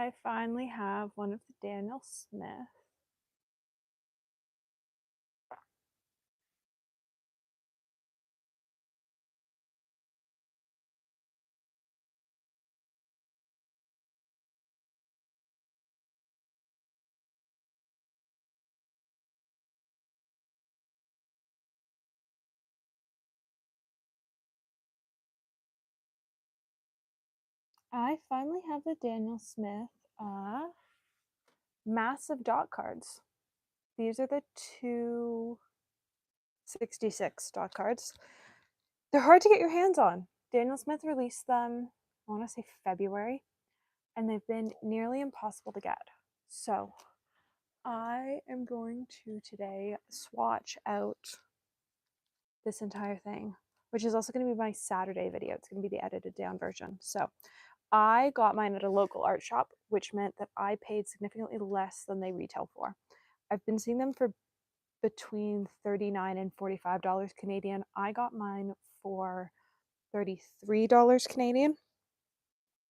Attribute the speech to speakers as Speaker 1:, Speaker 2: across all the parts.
Speaker 1: I finally have one of the Daniel Smith. I finally have the Daniel Smith massive dot cards. These are the 266 dot cards. They're hard to get your hands on. Daniel Smith released them, I want to say February, and they've been nearly impossible to get. So I am going to today swatch out this entire thing, which is also going to be my Saturday video. It's going to be the edited down version. So I got mine at a local art shop, which meant that I paid significantly less than they retail for. I've been seeing them for between $39 and $45 Canadian. I got mine for $33 Canadian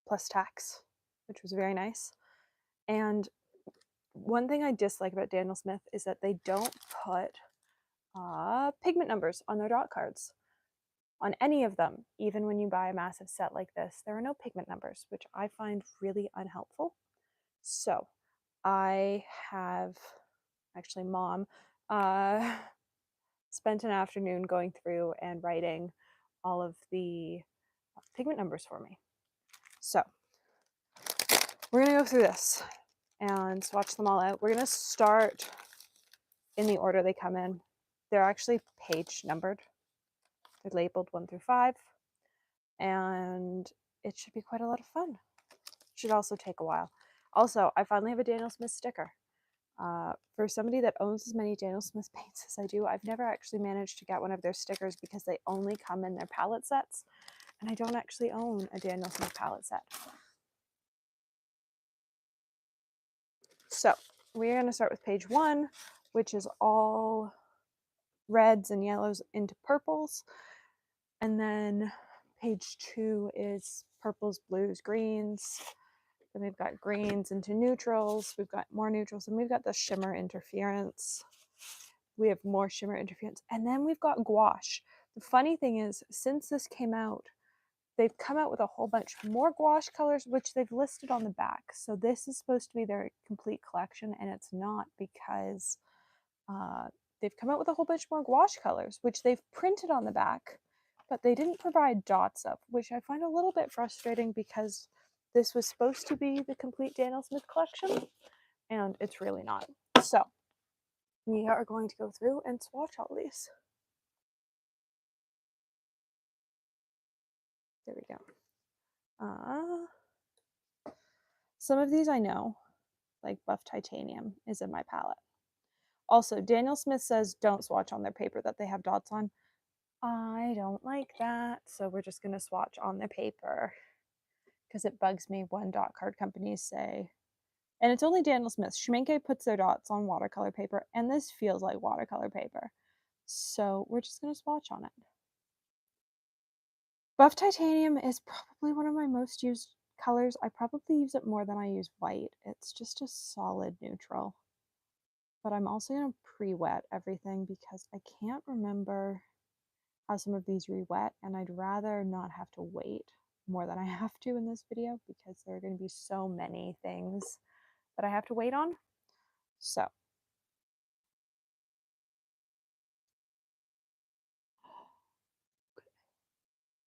Speaker 1: plus tax, which was very nice. And one thing I dislike about Daniel Smith is that they don't put pigment numbers on their dot cards. On any of them, even when you buy a massive set like this, there are no pigment numbers, which I find really unhelpful. So I have, actually Mom, spent an afternoon going through and writing all of the pigment numbers for me. So we're going to go through this and swatch them all out. We're going to start in the order they come in. They're actually page numbered. They're labeled 1 through 5, and it should be quite a lot of fun. Should also take a while. Also, I finally have a Daniel Smith sticker. For somebody that owns as many Daniel Smith paints as I do, I've never actually managed to get one of their stickers because they only come in their palette sets, and I don't actually own a Daniel Smith palette set. So we're going to start with page 1, which is all reds and yellows into purples, and then page 2 is purples, blues, greens. Then we've got greens into neutrals. We've got more neutrals, and we've got the shimmer interference. We have more shimmer interference, and then we've got gouache. The funny thing is, since this came out, they've come out with a whole bunch more gouache colors, which they've listed on the back. So this is supposed to be their complete collection, and it's not, because they've come out with a whole bunch more gouache colors, which they've printed on the back, but they didn't provide dots of, which I find a little bit frustrating because this was supposed to be the complete Daniel Smith collection, and it's really not. So we are going to go through and swatch all of these. There we go. Some of these I know, like Buff Titanium is in my palette. Also, Daniel Smith says don't swatch on their paper that they have dots on. I don't like that, so we're just going to swatch on their paper because it bugs me when dot card companies say, and it's only Daniel Smith. Schmincke puts their dots on watercolor paper, and this feels like watercolor paper. So we're just going to swatch on it. Buff Titanium is probably one of my most used colors. I probably use it more than I use white. It's just a solid neutral. But I'm also going to pre-wet everything because I can't remember how some of these re-wet, and I'd rather not have to wait more than I have to in this video because there are going to be so many things that I have to wait on. So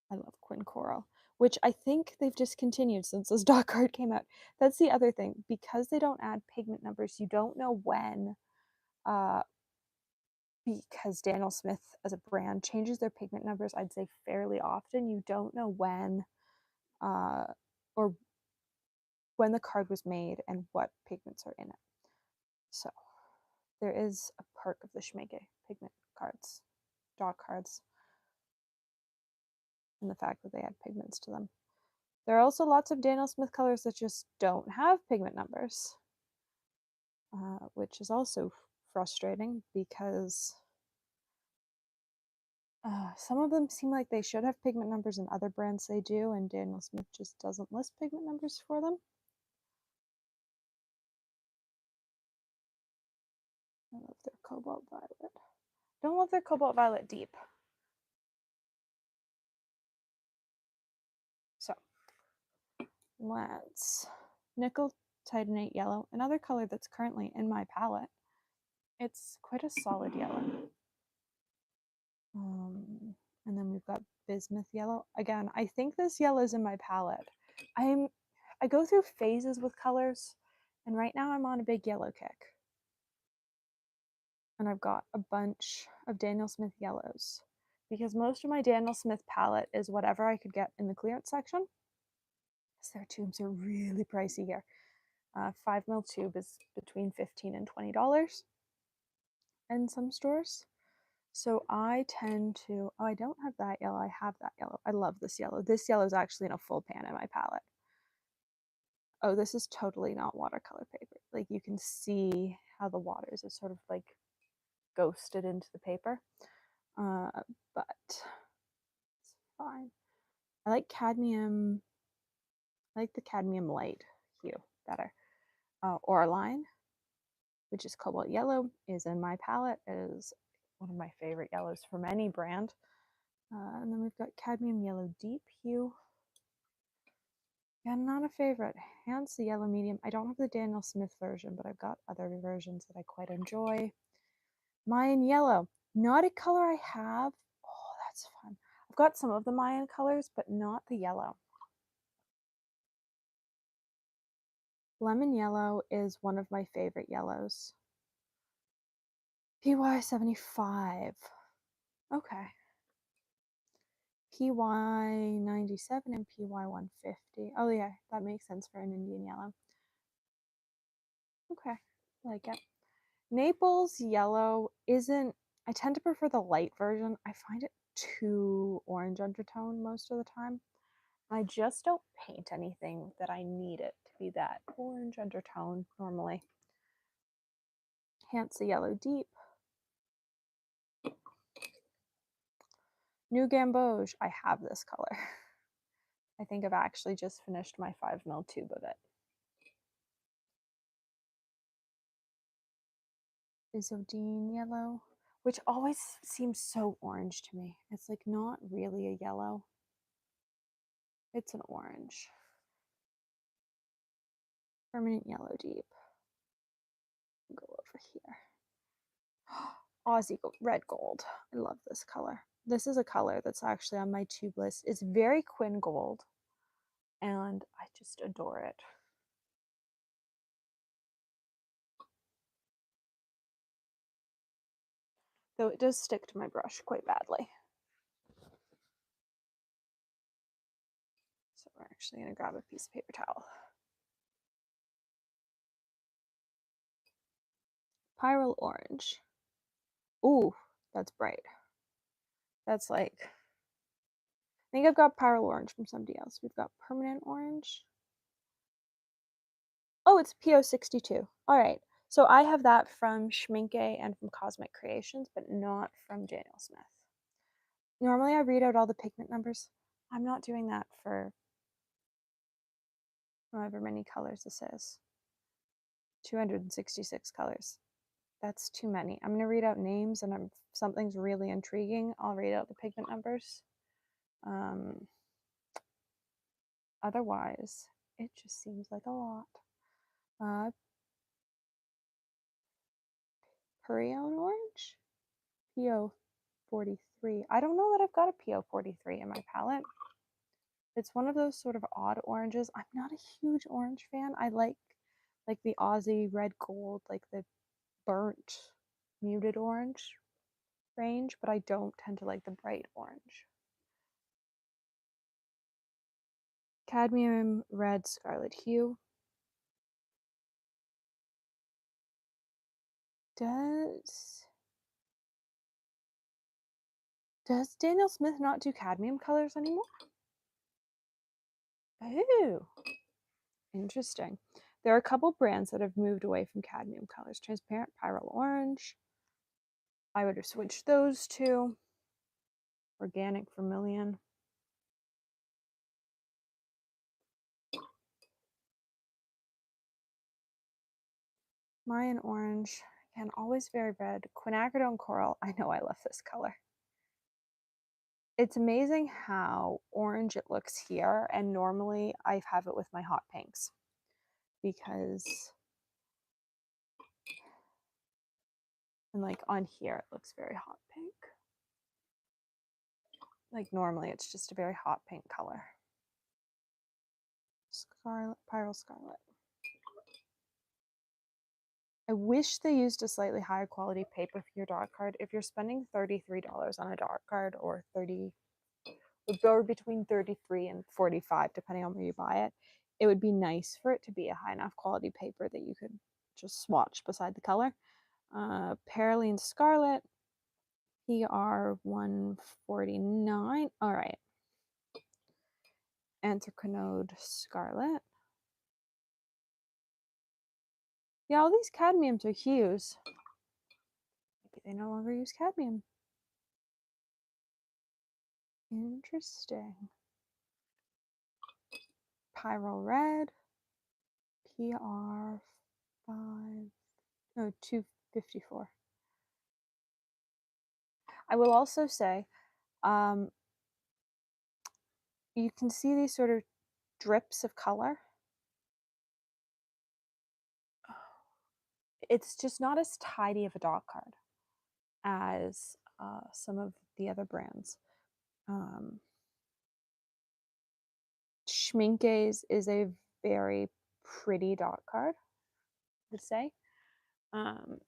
Speaker 1: I love Quinn Coral, which I think they've discontinued since this dot card came out. That's the other thing. Because they don't add pigment numbers, you don't know when, because Daniel Smith as a brand changes their pigment numbers, I'd say fairly often. You don't know when or when the card was made and what pigments are in it. So there is a perk of the Schmincke pigment cards, dot cards, and the fact that they add pigments to them. There are also lots of Daniel Smith colors that just don't have pigment numbers, which is also frustrating because some of them seem like they should have pigment numbers and other brands they do, and Daniel Smith just doesn't list pigment numbers for them. I love their cobalt violet. Don't love their cobalt violet deep. So let's nickel titanate yellow, another color that's currently in my palette. It's quite a solid yellow. And then we've got bismuth yellow. Again, I think this yellow is in my palette. I go through phases with colors, and right now I'm on a big yellow kick. And I've got a bunch of Daniel Smith yellows because most of my Daniel Smith palette is whatever I could get in the clearance section. So their tubes are really pricey here. 5 ml tube is between $15 and $20 in some stores. So I tend to, oh, I don't have that yellow. I have that yellow. I love this yellow. This yellow is actually in a full pan in my palette. Oh, this is totally not watercolor paper. Like you can see how the waters are sort of like ghosted into the paper. But it's fine. I like cadmium. I like the cadmium light hue better. Oraline, which is cobalt yellow, is in my palette. It is one of my favorite yellows from any brand. And then we've got cadmium yellow deep hue. Yeah, not a favorite. Hence the yellow medium. I don't have the Daniel Smith version, but I've got other versions that I quite enjoy. Mayan yellow, not a color I have. Oh, that's fun. I've got some of the Mayan colors, but not the yellow. Lemon yellow is one of my favorite yellows. PY75. Okay. PY97 and PY150. Oh yeah, that makes sense for an Indian yellow. Okay, I like it. Naples yellow isn't, I tend to prefer the light version. I find it too orange undertone most of the time. I just don't paint anything that I need it to be that orange undertone normally. Hence the yellow deep. New Gamboge, I have this color. I think I've actually just finished my 5 ml tube of it. Isodine yellow, which always seems so orange to me. It's like not really a yellow. It's an orange. Permanent yellow deep. Go over here. Aussie red gold. I love this color. This is a color that's actually on my tube list. It's very Quinn gold, and I just adore it. Though it does stick to my brush quite badly. So we're actually going to grab a piece of paper towel. Pyrrole orange. Ooh, that's bright. That's like, I think I've got pyrrole orange from somebody else. We've got permanent orange. Oh, it's PO62. All right. So I have that from Schminke and from Cosmic Creations, but not from Daniel Smith. Normally I read out all the pigment numbers. I'm not doing that for however many colors this is. 266 colors. That's too many. I'm going to read out names, and if something's really intriguing, I'll read out the pigment numbers. Otherwise, it just seems like a lot. Perion orange? PO43. I don't know that I've got a PO43 in my palette. It's one of those sort of odd oranges. I'm not a huge orange fan. I like the Aussie red gold, like the burnt muted orange range, but I don't tend to like the bright orange. Cadmium red scarlet hue. Does Daniel Smith not do cadmium colors anymore? Oh, interesting. There are a couple brands that have moved away from cadmium colors. Transparent Pyrrole Orange. I would have switched those two. Organic Vermilion. Mayan Orange. and always very red. Quinacridone Coral. I know I love this color. It's amazing how orange it looks here, and normally I have it with my hot pinks because, and like on here it looks very hot pink. Like normally it's just a very hot pink color. Scarlet, Pyrrole Scarlet. I wish they used a slightly higher quality paper for your dog card. If you're spending $33 on a dog card, or 30, would go between 33 and 45 depending on where you buy it, it would be nice for it to be a high enough quality paper that you could just swatch beside the color. Perylene Scarlet, PR 149. All right. Anthracnode Scarlet. Yeah, all these cadmiums are hues. Maybe they no longer use cadmium. Interesting. Pyrrole Red. PR 254. I will also say, you can see these sort of drips of color. It's just not as tidy of a dog card as some of the other brands. Schmincke's is a very pretty dog card, I would say. And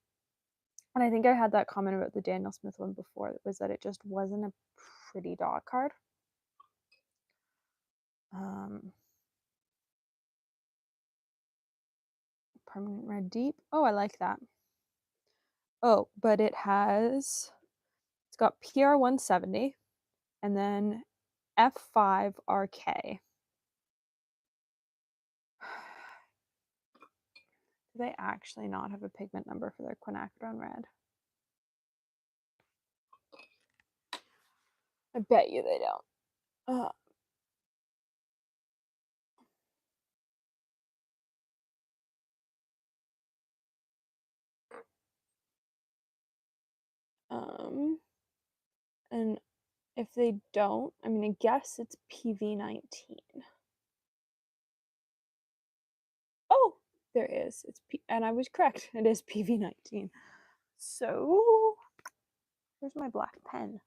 Speaker 1: I think I had that comment about the Daniel Smith one before, was that it just wasn't a pretty dog card. Permanent Red Deep. Oh, I like that. Oh, but it's got PR 170 and then F5 RK. Do they actually not have a pigment number for their quinacridone red? I bet you they don't. And if they don't, I mean, I guess it's PV19. Oh, there is. And I was correct. It is PV19. So, where's my black pen?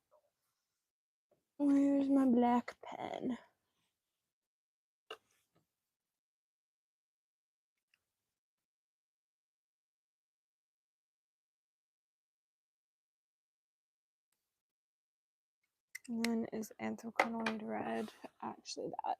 Speaker 1: Where's my black pen? And then is anthracnone red actually that?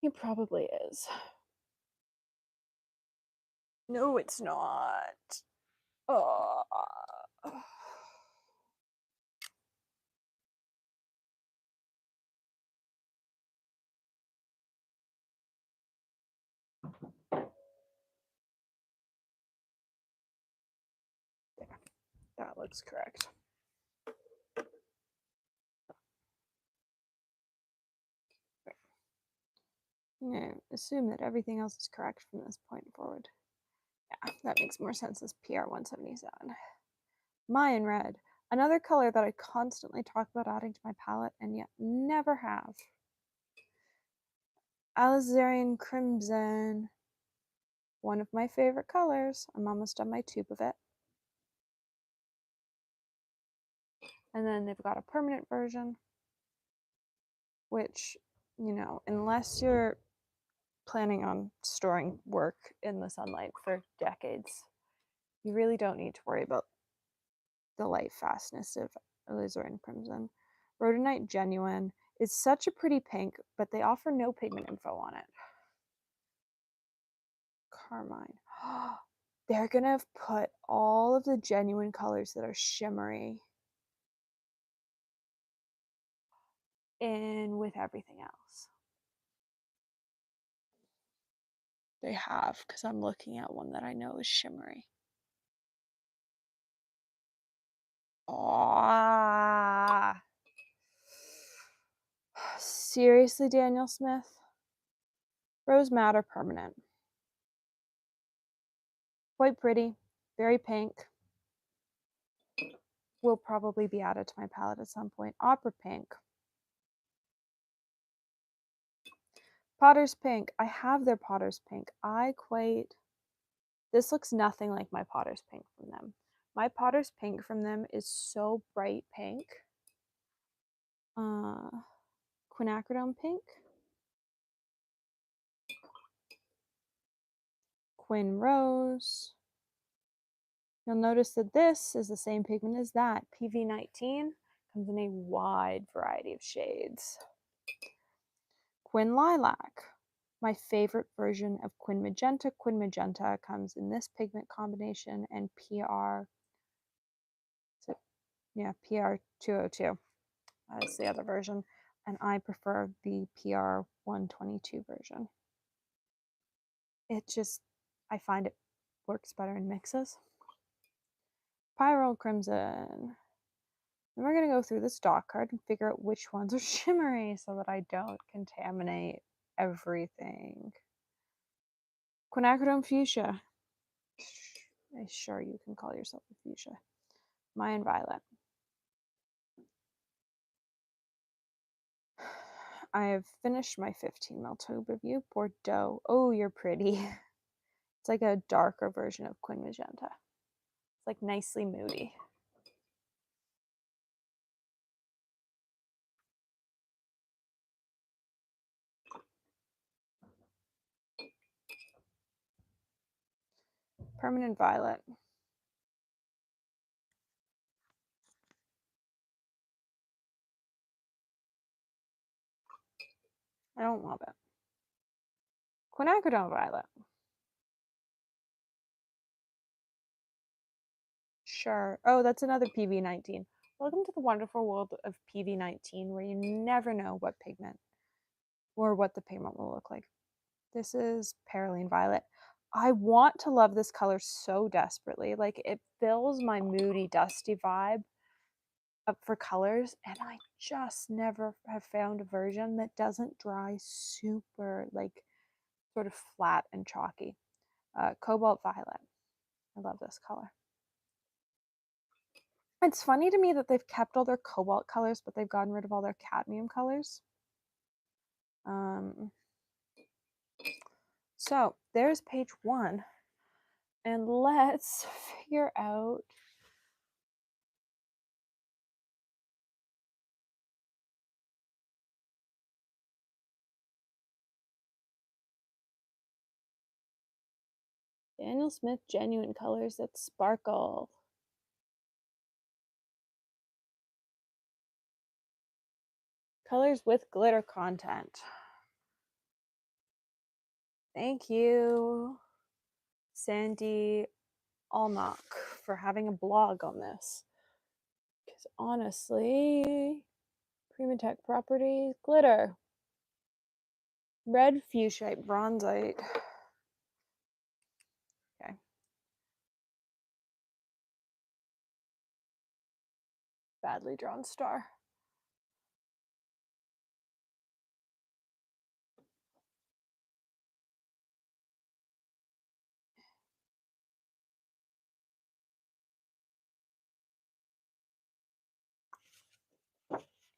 Speaker 1: He probably is. No, it's not. Oh. There. That looks correct. No, assume that everything else is correct from this point forward. Yeah, that makes more sense as PR 177. Mayan Red, another color that I constantly talk about adding to my palette and yet never have. Alizarian Crimson, one of my favorite colors. I'm almost done my tube of it. And then they've got a permanent version, which, you know, unless you're planning on storing work in the sunlight for decades, you really don't need to worry about the light fastness of alizarin crimson. Rhodonite Genuine is such a pretty pink, but they offer no pigment info on it. Carmine. They're gonna put all of the genuine colors that are shimmery in with everything else. They have, because I'm looking at one that I know is shimmery. Ah. Seriously, Daniel Smith? Rose matte permanent. Quite pretty, very pink. Will probably be added to my palette at some point. Opera pink. Potter's pink. I have their Potter's pink. This looks nothing like my Potter's pink from them. My Potter's pink from them is so bright pink. Quinacridone pink. Quin Rose. You'll notice that this is the same pigment as that. PV19 comes in a wide variety of shades. Quin Lilac. My favorite version of Quin Magenta. Quin Magenta comes in this pigment combination and PR202. That's the other version. And I prefer the PR122 version. I find it works better in mixes. Pyro Crimson. And we're going to go through the stock card and figure out which ones are shimmery so that I don't contaminate everything. Quinacridone Fuchsia. Sure, you can call yourself a fuchsia. Mayan Violet. I have finished my 15 ml tube review. Bordeaux. Oh, you're pretty. It's like a darker version of Quin Magenta. It's like nicely moody. Permanent Violet. I don't love it. Quinacridone Violet. Sure. Oh, that's another PV19. Welcome to the wonderful world of PV19 where you never know what pigment or what the pigment will look like. This is Perylene Violet. I want to love this color so desperately. Like, it fills my moody, dusty vibe up for colors, and I just never have found a version that doesn't dry super, like, sort of flat and chalky. Cobalt Violet. I love this color. It's funny to me that they've kept all their cobalt colors, but they've gotten rid of all their cadmium colors. So there's page 1. And let's figure out Daniel Smith genuine colors that sparkle. Colors with glitter content. Thank you, Sandy Alnock, for having a blog on this. Because honestly, Primatech Properties glitter. Red fuchsia bronzite. Okay. Badly drawn star.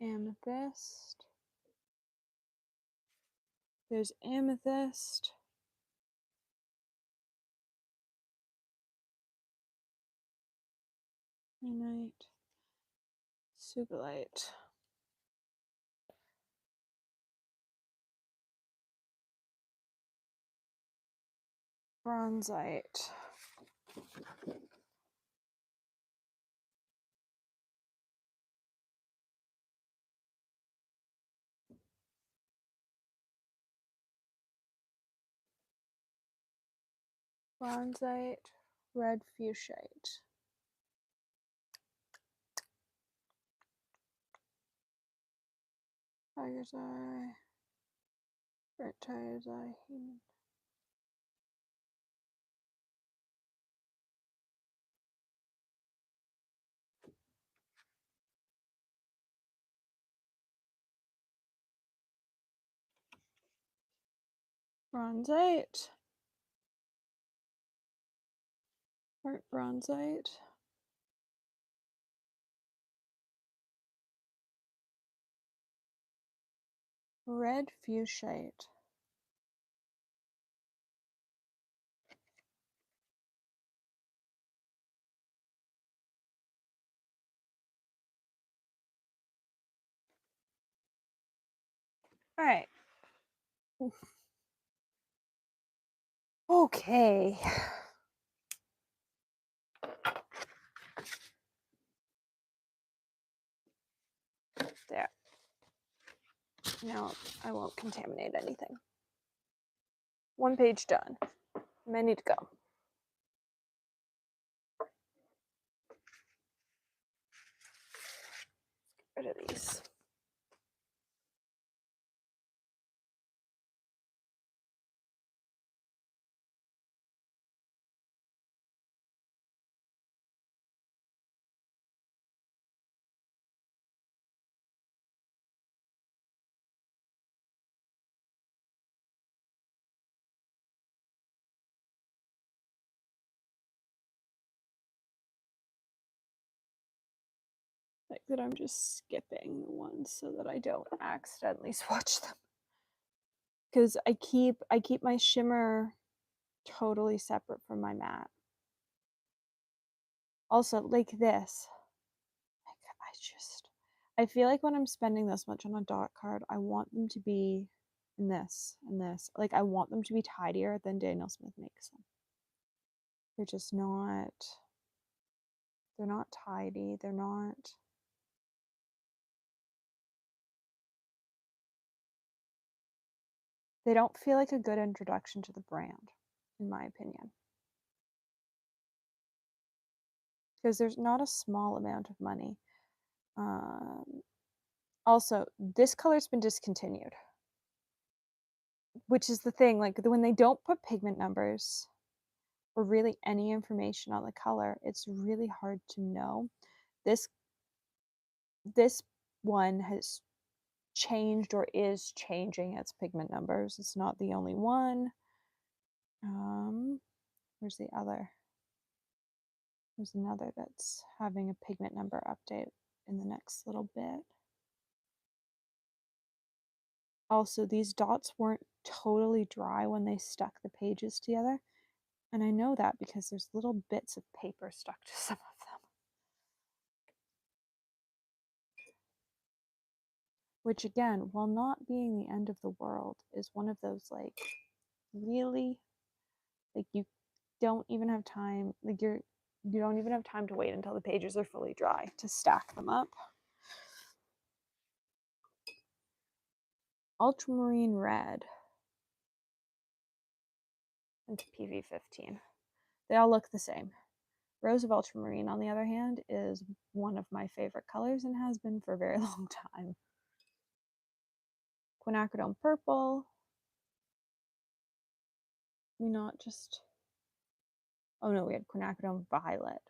Speaker 1: Amethyst. There's amethyst. Midnight. Sugalite. Bronzite. Bronzite. Red fuchsite. Tiger's eye. Burnt tiger's eye. Human. Bronzite. Heart bronzite. Red fuchsite. All right. Okay. There. Now I won't contaminate anything. One page done. Many to go. Get rid of these. Like that I'm just skipping the ones so that I don't accidentally swatch them. Because I keep my shimmer totally separate from my matte. Also, like this. I feel like when I'm spending this much on a dot card, I want them to be in this and this. Like I want them to be tidier than Daniel Smith makes them. They're just not, they're not tidy. They're not, they don't feel like a good introduction to the brand, in my opinion. Because there's not a small amount of money. Also, this color's been discontinued, which is the thing. Like when they don't put pigment numbers or really any information on the color, it's really hard to know. This one has changed or is changing its pigment numbers. It's not the only one. Where's the other? There's another that's having a pigment number update in the next little bit. Also, these dots weren't totally dry when they stuck the pages together. And I know that because there's little bits of paper stuck to some of them. Which again, while not being the end of the world, is one of those like really, like you don't even have time, like you don't even have time to wait until the pages are fully dry to stack them up. Ultramarine red and PV15. They all look the same. Rose of Ultramarine, on the other hand, is one of my favorite colors and has been for a very long time. Quinacridone purple. We not just, oh no, we had quinacridone violet.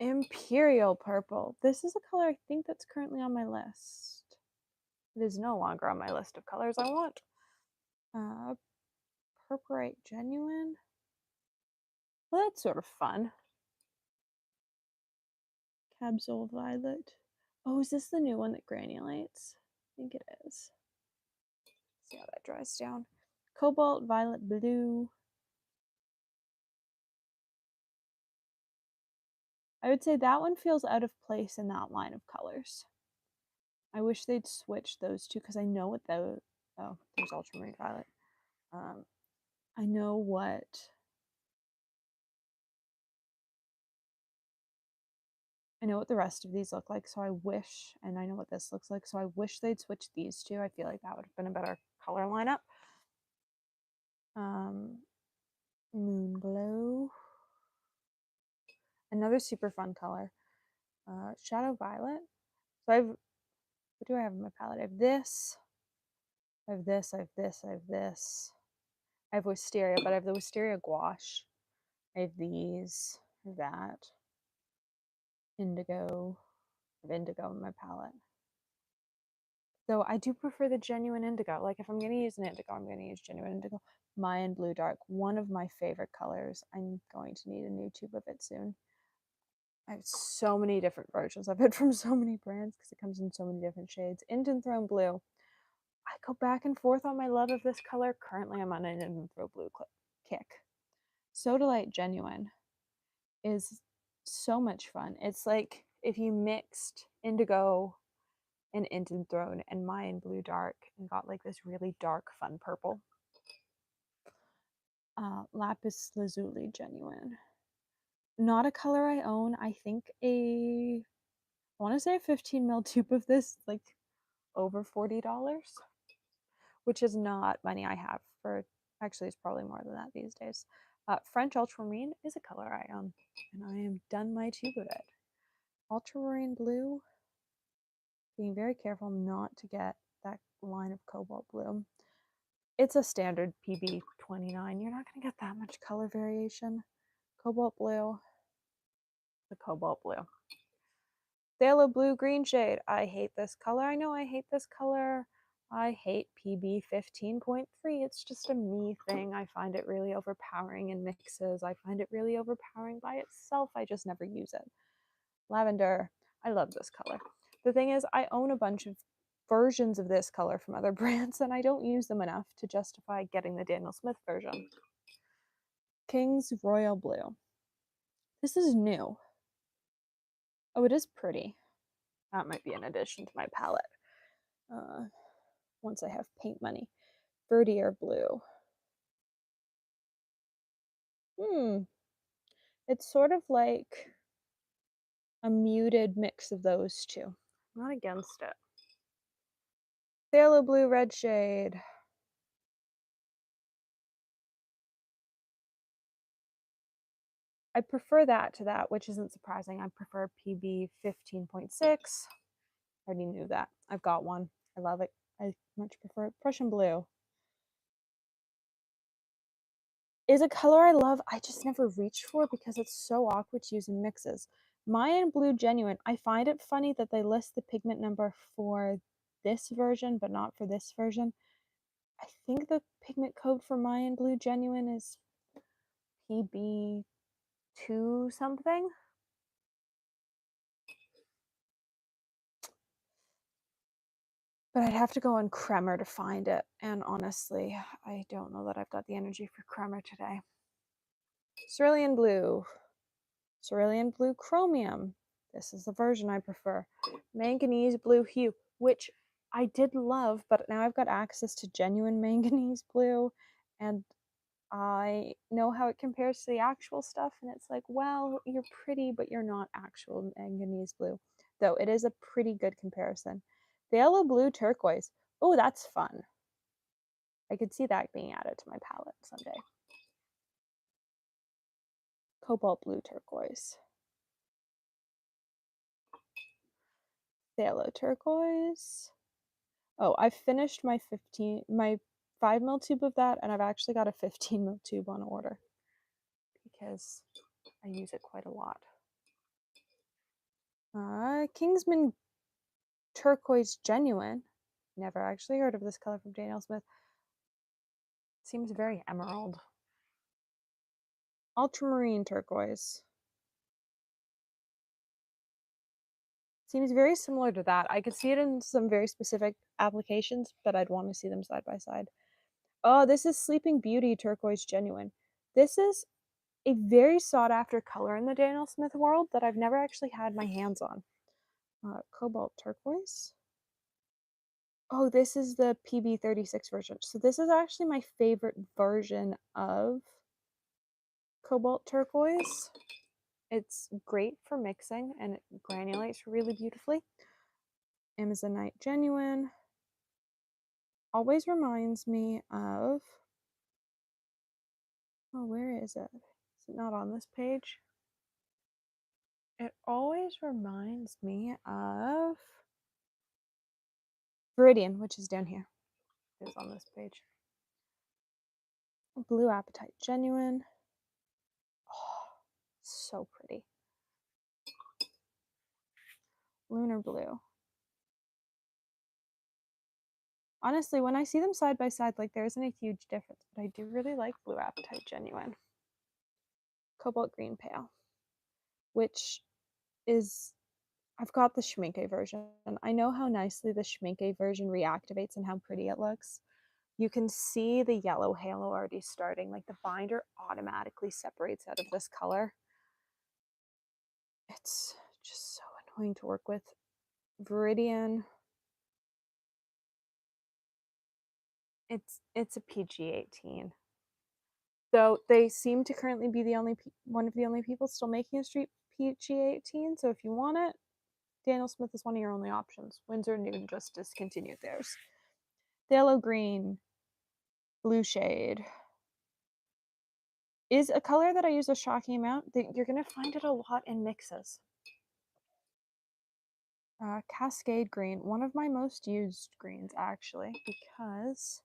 Speaker 1: Imperial purple. This is a color I think that's currently on my list. It is no longer on my list of colors I want. Purpurite genuine. Well, that's sort of fun. Capsule violet. Oh, is this the new one that granulates? I think it is. Let's see how that dries down. Cobalt violet blue. I would say that one feels out of place in that line of colors. I wish they'd switch those two because I know what those. Oh, there's ultramarine violet. I know what. I know what the rest of these look like, so I wish, and I know what this looks like, so I wish they'd switch these two. I feel like that would have been a better color lineup. Moon Glow. Another super fun color. Shadow Violet. So what do I have in my palette? I have this. I have this, I have this, I have this. I have Wisteria, but I have the Wisteria Gouache. I have these, I have that. Indigo. I have indigo in my palette. Though I do prefer the genuine indigo. Like if I'm going to use an indigo, I'm going to use genuine indigo. Mayan Blue Dark, one of my favorite colors. I'm going to need a new tube of it soon. I have so many different versions of it from so many brands because it comes in so many different shades. Indian Throne Blue. I go back and forth on my love of this color. Currently, I'm on an Indian Throne Blue kick. Sodalite Genuine is so much fun. It's like if you mixed indigo and Indian Throne and Mayan Blue Dark and got like this really dark, fun purple. Lapis Lazuli Genuine. Not a color I own. I think I want to say a 15 ml tube of this, like over $40, which is not money I have for, actually, it's probably more than that these days. French Ultramarine is a color I own, and I am done my tube of it. Ultramarine Blue, being very careful not to get that line of cobalt blue. It's a standard PB29. You're not going to get that much color variation. Cobalt Blue, the Cobalt Blue. Phthalo Blue Green shade. I hate this color. I know I hate this color. I hate PB 15.3. It's just a me thing. I find it really overpowering in mixes. I find it really overpowering by itself. I just never use it. Lavender. I love this color. The thing is, I own a bunch of versions of this color from other brands, and I don't use them enough to justify getting the Daniel Smith version. King's Royal Blue. This is new. Oh, it is pretty. That might be an addition to my palette. Once I have paint money. Verdier Blue. It's sort of like a muted mix of those two. I'm not against it. Phthalo Blue Red shade. I prefer that to that, which isn't surprising. I prefer PB 15.6. I already knew that. I've got one. I love it. I much prefer it. Prussian Blue is a color I love. I just never reached for because it's so awkward to use in mixes. Mayan Blue Genuine. I find it funny that they list the pigment number for this version, but not for this version. I think the pigment code for Mayan Blue Genuine is PB2 something. But I'd have to go on Kremer to find it. And honestly, I don't know that I've got the energy for Kremer today. Cerulean Blue. Cerulean Blue Chromium. This is the version I prefer. Manganese Blue Hue, which I did love, but now I've got access to genuine manganese blue, and I know how it compares to the actual stuff, and it's like, well, you're pretty, but you're not actual manganese blue. Though it is a pretty good comparison. The yellow blue turquoise. Oh, that's fun. I could see that being added to my palette someday. Cobalt blue turquoise. Phthalo turquoise. Oh, I've finished my 5 ml tube of that, and I've actually got a 15 ml tube on order because I use it quite a lot. Kingsman Turquoise Genuine. Never actually heard of this color from Daniel Smith. Seems very emerald. Ultramarine Turquoise. Seems very similar to that. I could see it in some very specific applications, but I'd want to see them side by side. Oh, this is Sleeping Beauty Turquoise Genuine. This is a very sought after color in the Daniel Smith world that I've never actually had my hands on. Cobalt Turquoise. Oh, this is the PB36 version. So this is actually my favorite version of Cobalt Turquoise. It's great for mixing and it granulates really beautifully. Amazonite Genuine. Always reminds me of, oh, where is it? Is it not on this page? It always reminds me of Viridian, which is down here. It is on this page. Blue Apatite Genuine. Oh, so pretty. Lunar Blue. Honestly, when I see them side by side, like there isn't a huge difference, but I do really like Blue Apatite Genuine. Cobalt Green Pale, which is, I've got the Schminke version. I know how nicely the Schminke version reactivates and how pretty it looks. You can see the yellow halo already starting, like the binder automatically separates out of this color. It's just so annoying to work with. Viridian, it's a PG-18. Though they seem to currently be the only one of the only people still making a street PG-18. So if you want it, Daniel Smith is one of your only options. Winsor Newton just discontinued theirs. Phthalo green, blue shade is a color that I use a shocking amount. That you're gonna find it a lot in mixes. Cascade green, one of my most used greens actually, because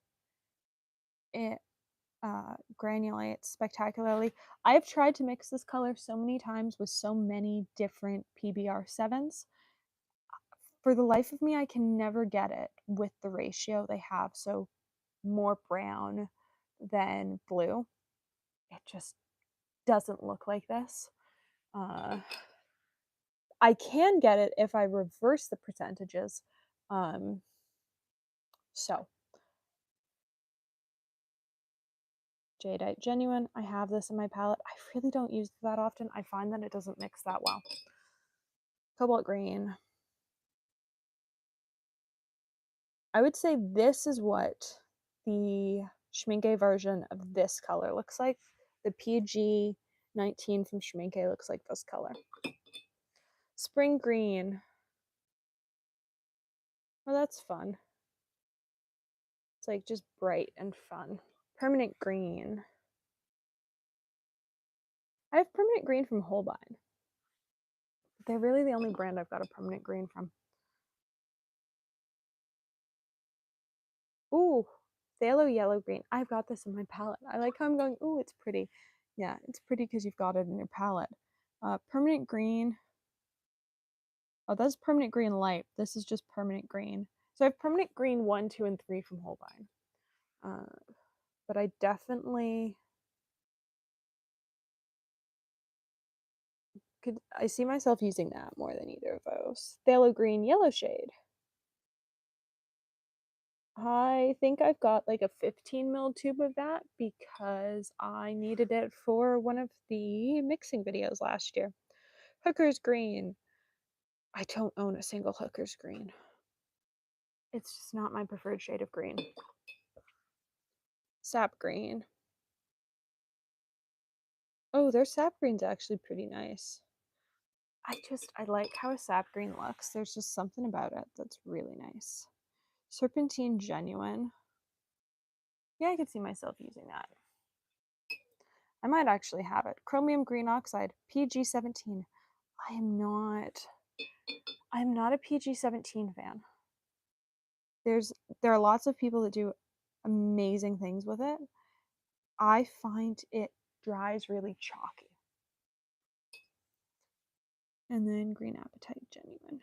Speaker 1: it granulates spectacularly. I've tried to mix this color so many times with so many different PBR7s. For the life of me, I can never get it with the ratio they have. So more brown than blue. It just doesn't look like this. I can get it if I reverse the percentages. So Jadeite Genuine, I have this in my palette. I really don't use it that often. I find that it doesn't mix that well. Cobalt Green. I would say this is what the Schminke version of this color looks like. The PG 19 from Schminke looks like this color. Spring Green. Oh, that's fun. It's like just bright and fun. Permanent Green. I have Permanent Green from Holbein. They're really the only brand I've got a Permanent Green from. Ooh, Phthalo Yellow Green. I've got this in my palette. I like how I'm going, ooh, it's pretty. Yeah, it's pretty because you've got it in your palette. Permanent Green. Oh, that's Permanent Green Light. This is just Permanent Green. So I have Permanent Green 1, 2, and 3 from Holbein. But I definitely I see myself using that more than either of those. Phthalo Green Yellow shade. I think I've got like a 15 ml tube of that because I needed it for one of the mixing videos last year. Hooker's Green. I don't own a single Hooker's Green. It's just not my preferred shade of green. Sap Green. Oh, their sap green's actually pretty nice. I like how a sap green looks. There's just something about it that's really nice. Serpentine Genuine. Yeah, I could see myself using that. I might actually have it. Chromium Green Oxide, PG-17. I'm not a PG-17 fan. There are lots of people that do amazing things with it. I find it dries really chalky. And then Green Apatite Genuine,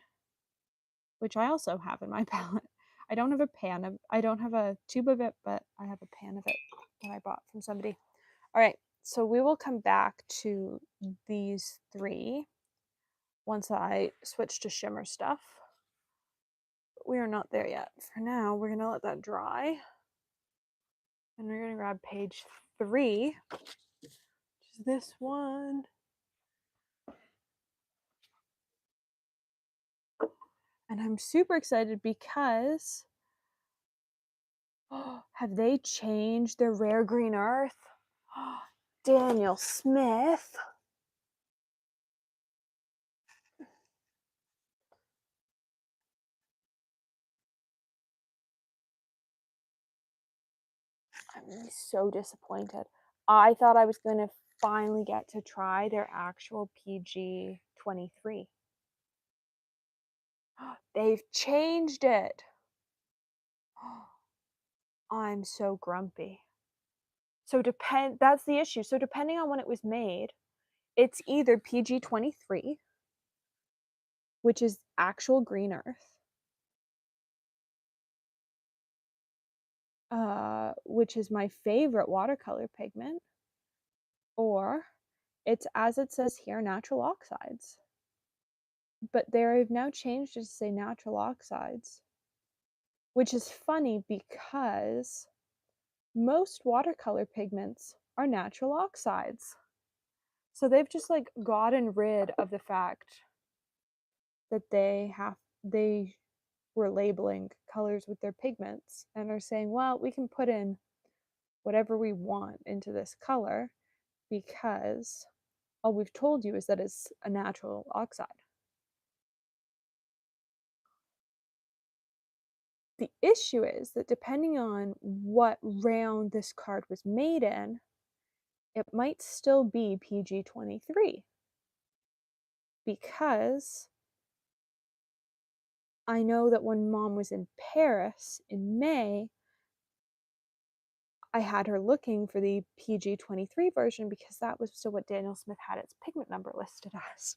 Speaker 1: which I also have in my palette. I don't have a tube of it, but I have a pan of it that I bought from somebody. All right, so we will come back to these three once I switch to shimmer stuff. But we are not there yet. For now, we're gonna let that dry. And we're gonna grab page 3, which is this one. And I'm super excited because have they changed their rare green earth? Daniel Smith. I'm so disappointed. I thought I was going to finally get to try their actual PG 23. They've changed it. I'm so grumpy. So that's the issue. So depending on when it was made, it's either PG 23, which is actual green earth, which is my favorite watercolor pigment, or it's, as it says here, natural oxides. But they've now changed it to say natural oxides, which is funny because most watercolor pigments are natural oxides. So they've just like gotten rid of the fact that they were labeling colors with their pigments and are saying, well, we can put in whatever we want into this color because all we've told you is that it's a natural oxide. The issue is that depending on what round this card was made in, it might still be PG-23 because I know that when Mom was in Paris in May, I had her looking for the PG-23 version because that was still what Daniel Smith had its pigment number listed as.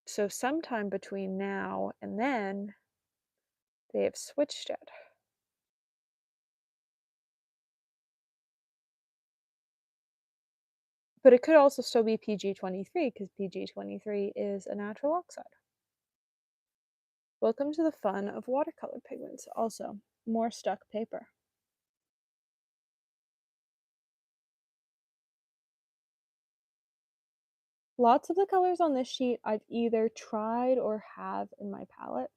Speaker 1: So sometime between now and then, they have switched it. But it could also still be PG-23 because PG-23 is a natural oxide. Welcome to the fun of watercolor pigments. Also, more stuck paper. Lots of the colors on this sheet I've either tried or have in my palette,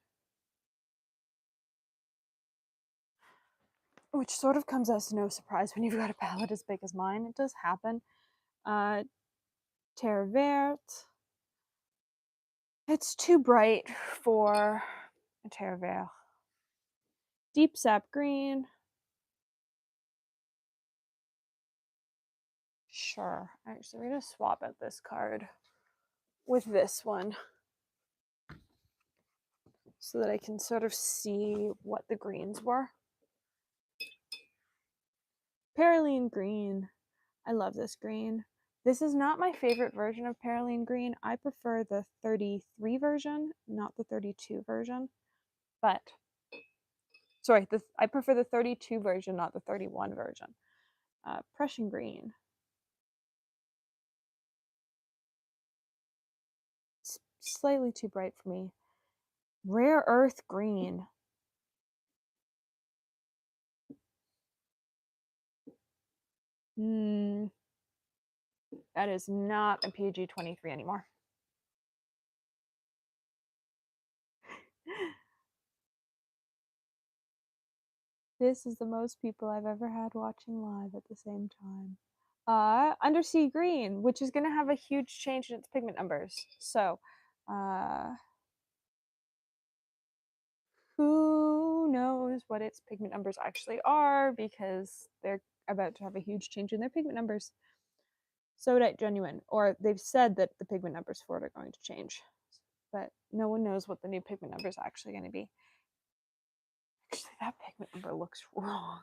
Speaker 1: which sort of comes as no surprise when you've got a palette as big as mine. It does happen. Terre Verte. It's too bright for a Terre Verte. Deep Sap Green. Sure. Actually, we're going to swap out this card with this one so that I can sort of see what the greens were. Perylene Green. I love this green. This is not my favorite version of Perylene Green. I prefer the 33 version, not the 32 version. But, sorry, I prefer the 32 version, not the 31 version. Prussian Green. It's slightly too bright for me. Rare Earth Green. That is not a PG-23 anymore. This is the most people I've ever had watching live at the same time. Undersea Green, which is going to have a huge change in its pigment numbers. So, who knows what its pigment numbers actually are because they're about to have a huge change in their pigment numbers. Sodite Genuine, or they've said that the pigment numbers for it are going to change, but no one knows what the new pigment number is actually going to be. Actually, that pigment number looks wrong.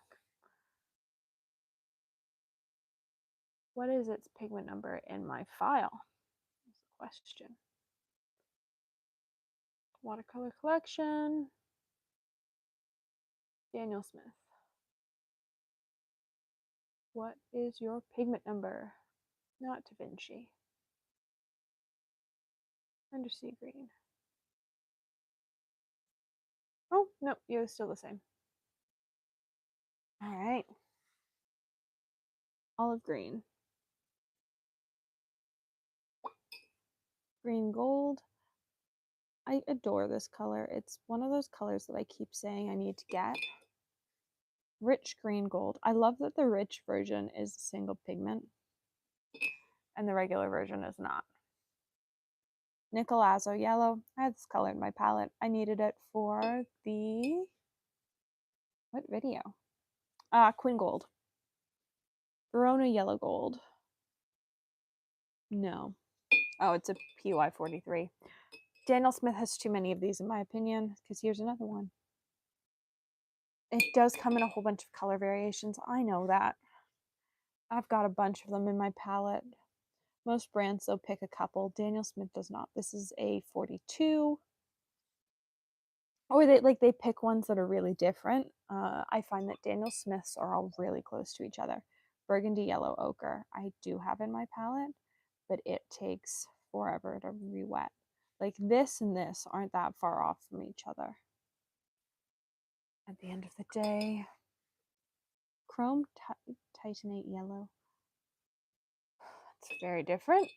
Speaker 1: What is its pigment number in my file? That's the question. Watercolor collection. Daniel Smith. What is your pigment number? Not Da Vinci. Undersea Green. Oh, no, you're still the same. All right. Olive Green. Green Gold. I adore this color. It's one of those colors that I keep saying I need to get. Rich Green Gold. I love that the rich version is a single pigment and the regular version is not. Nicolazzo Yellow. I had this color in my palette. I needed it for the... what video? Queen Gold. Verona Yellow Gold. No. Oh, it's a PY 43. Daniel Smith has too many of these in my opinion, because here's another one. It does come in a whole bunch of color variations. I know that. I've got a bunch of them in my palette. Most brands, though, pick a couple. Daniel Smith does not. This is a 42. or they pick ones that are really different. I find that Daniel Smith's are all really close to each other. Burgundy Yellow Ochre I do have in my palette, but it takes forever to re-wet. Like this and this aren't that far off from each other. At the end of the day, Chrome Titanate Yellow. It's very different.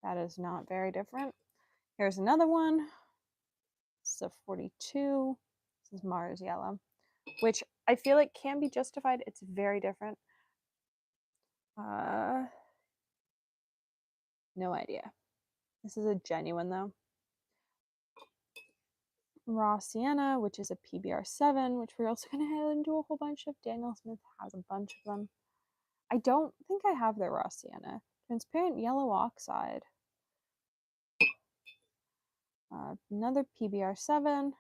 Speaker 1: That is not very different. Here's another one. This is a 42. This is Mars Yellow, which I feel like can be justified. It's very different. No idea. This is a genuine though. Raw Sienna, which is a PBR7, which we're also going to head into a whole bunch of. Daniel Smith has a bunch of them. I don't think I have the Raw Sienna. Transparent Yellow Oxide. Another PBR7.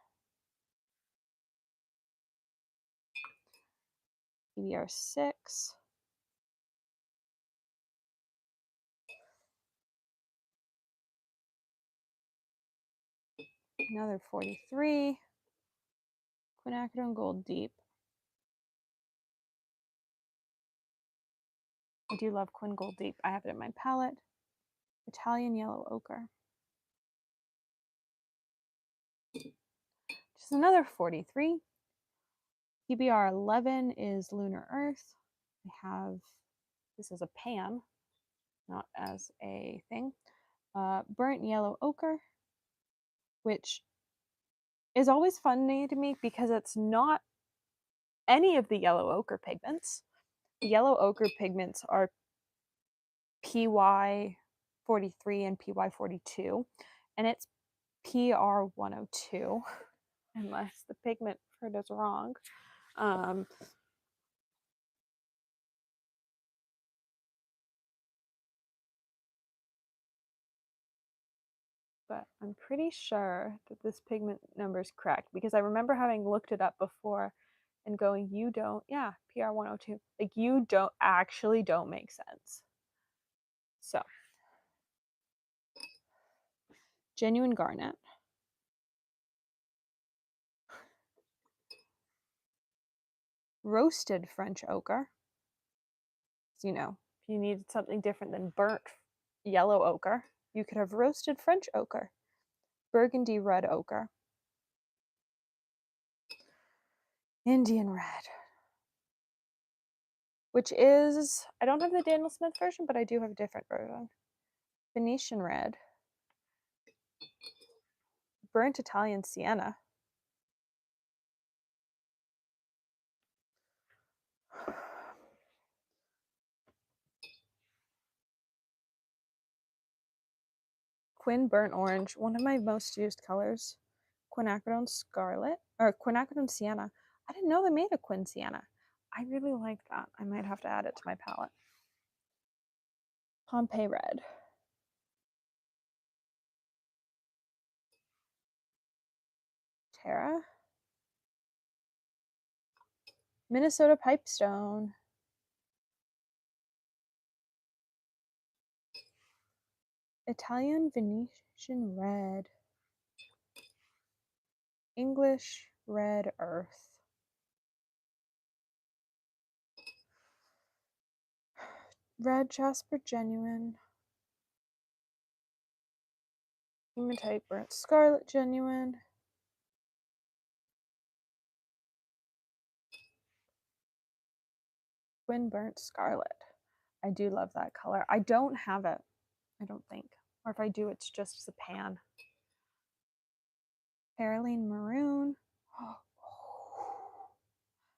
Speaker 1: PBR6. Another 43. Quinacridone Gold Deep. I do love Quin Gold Deep. I have it in my palette. Italian Yellow Ochre. Just another 43. PBR 11 is Lunar Earth. I have, this is a pan, not as a thing. Burnt Yellow Ochre, which is always funny to me because it's not any of the yellow ochre pigments. The yellow ochre pigments are PY 43 and PY 42, and it's PR 102, unless the pigment for it is wrong. But I'm pretty sure that this pigment number is correct because I remember having looked it up before and going, you don't, yeah, PR 102. Like, you don't make sense. So, genuine garnet. Roasted French ochre. So, if you needed something different than burnt yellow ochre, you could have roasted French ochre. Burgundy red ochre. Indian red. Which is, I don't have the Daniel Smith version, but I do have a different version. Venetian red. Burnt Italian sienna. Quin burnt orange, one of my most used colors. Quinacridone scarlet, or quinacridone sienna. I didn't know they made a quin sienna. I really like that. I might have to add it to my palette. Pompeii red. Terra. Minnesota pipestone. Italian Venetian red. English red earth. Red Jasper genuine. Hematite burnt scarlet genuine. Quin burnt scarlet. I do love that color. I don't have it, I don't think. Or if I do, it's just as a pan. Perylene maroon.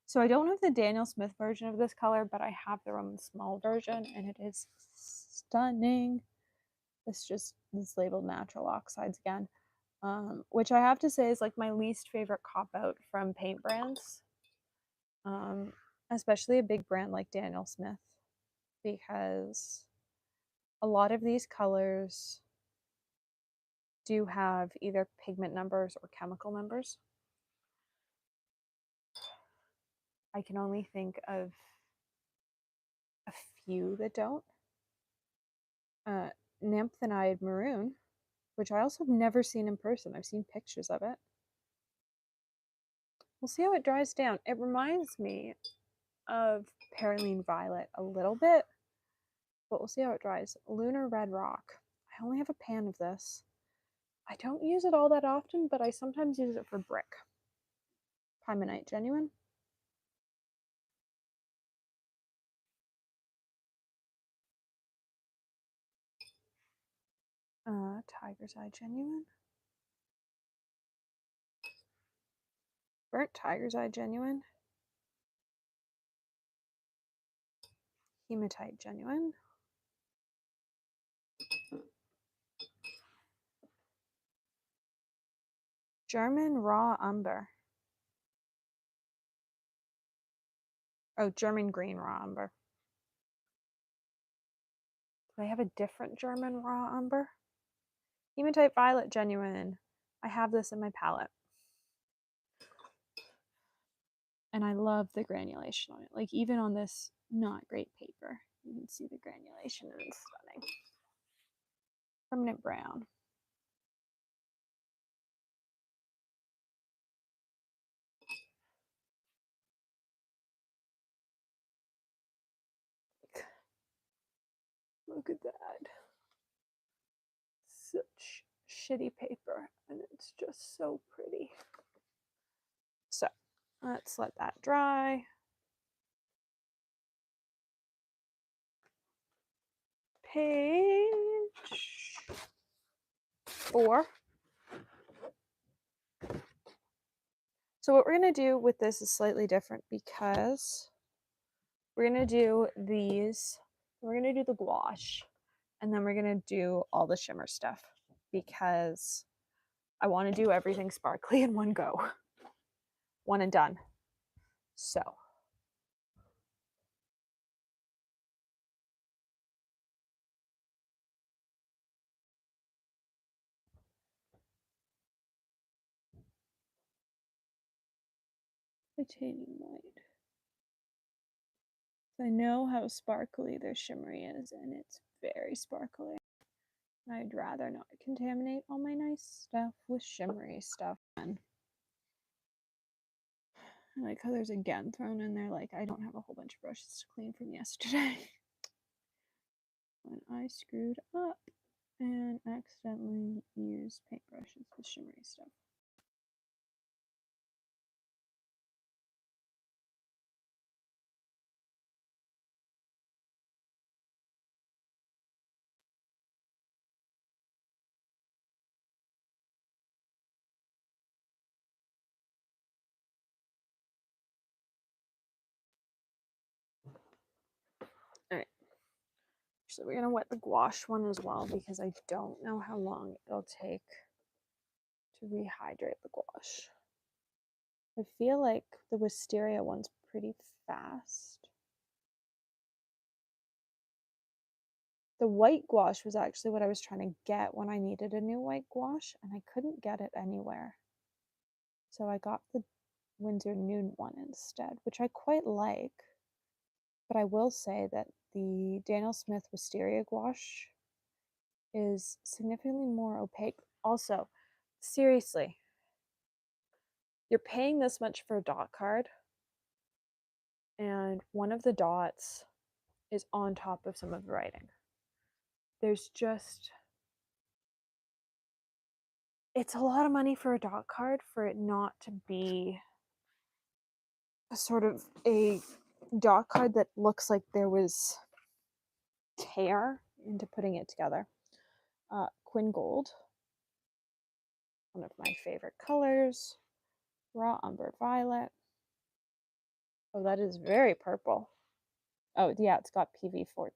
Speaker 1: So I don't have the Daniel Smith version of this color, but I have the Roman Small version, and it is stunning. This just is labeled natural oxides again, which I have to say is like my least favorite cop out from paint brands, especially a big brand like Daniel Smith, because a lot of these colors do have either pigment numbers or chemical numbers. I can only think of a few that don't. Nymphenide maroon, which I also have never seen in person. I've seen pictures of it. We'll see how it dries down. It reminds me of Perylene Violet a little bit, but we'll see how it dries. Lunar Red Rock. I only have a pan of this. I don't use it all that often, but I sometimes use it for brick. Pymonite Genuine. Tiger's Eye Genuine. Burnt Tiger's Eye Genuine. Hematite Genuine. German Raw Umber. Oh, German Green Raw Umber. Do I have a different German Raw Umber? Hematite Violet Genuine. I have this in my palette. And I love the granulation on it. Like, even on this not great paper, you can see the granulation and it's stunning. Permanent Brown. Look at that. Such shitty paper, and it's just so pretty. So let's let that dry. Page 4. So what we're going to do with this is slightly different because we're going to do these. We're going to do the gouache, and then we're going to do all the shimmer stuff because I want to do everything sparkly in one go. One and done. So titanium white. I know how sparkly their shimmery is, and it's very sparkly. I'd rather not contaminate all my nice stuff with shimmery stuff. I like how there's again thrown in there, like I don't have a whole bunch of brushes to clean from yesterday. When I screwed up and accidentally used paintbrushes with shimmery stuff. Alright, so we're gonna wet the gouache one as well because I don't know how long it'll take to rehydrate the gouache. I feel like the wisteria one's pretty fast. The white gouache was actually what I was trying to get when I needed a new white gouache, and I couldn't get it anywhere. So I got the Winsor Newton one instead, which I quite like. But I will say that the Daniel Smith Wisteria gouache is significantly more opaque. Also, seriously, you're paying this much for a dot card, and one of the dots is on top of some of the writing. There's just, it's a lot of money for a dot card for it not to be a sort of a dot card that looks like there was care into putting it together. Quin Gold, one of my favorite colors. Raw Umber Violet. Oh, that is very purple. Oh, yeah, it's got PV19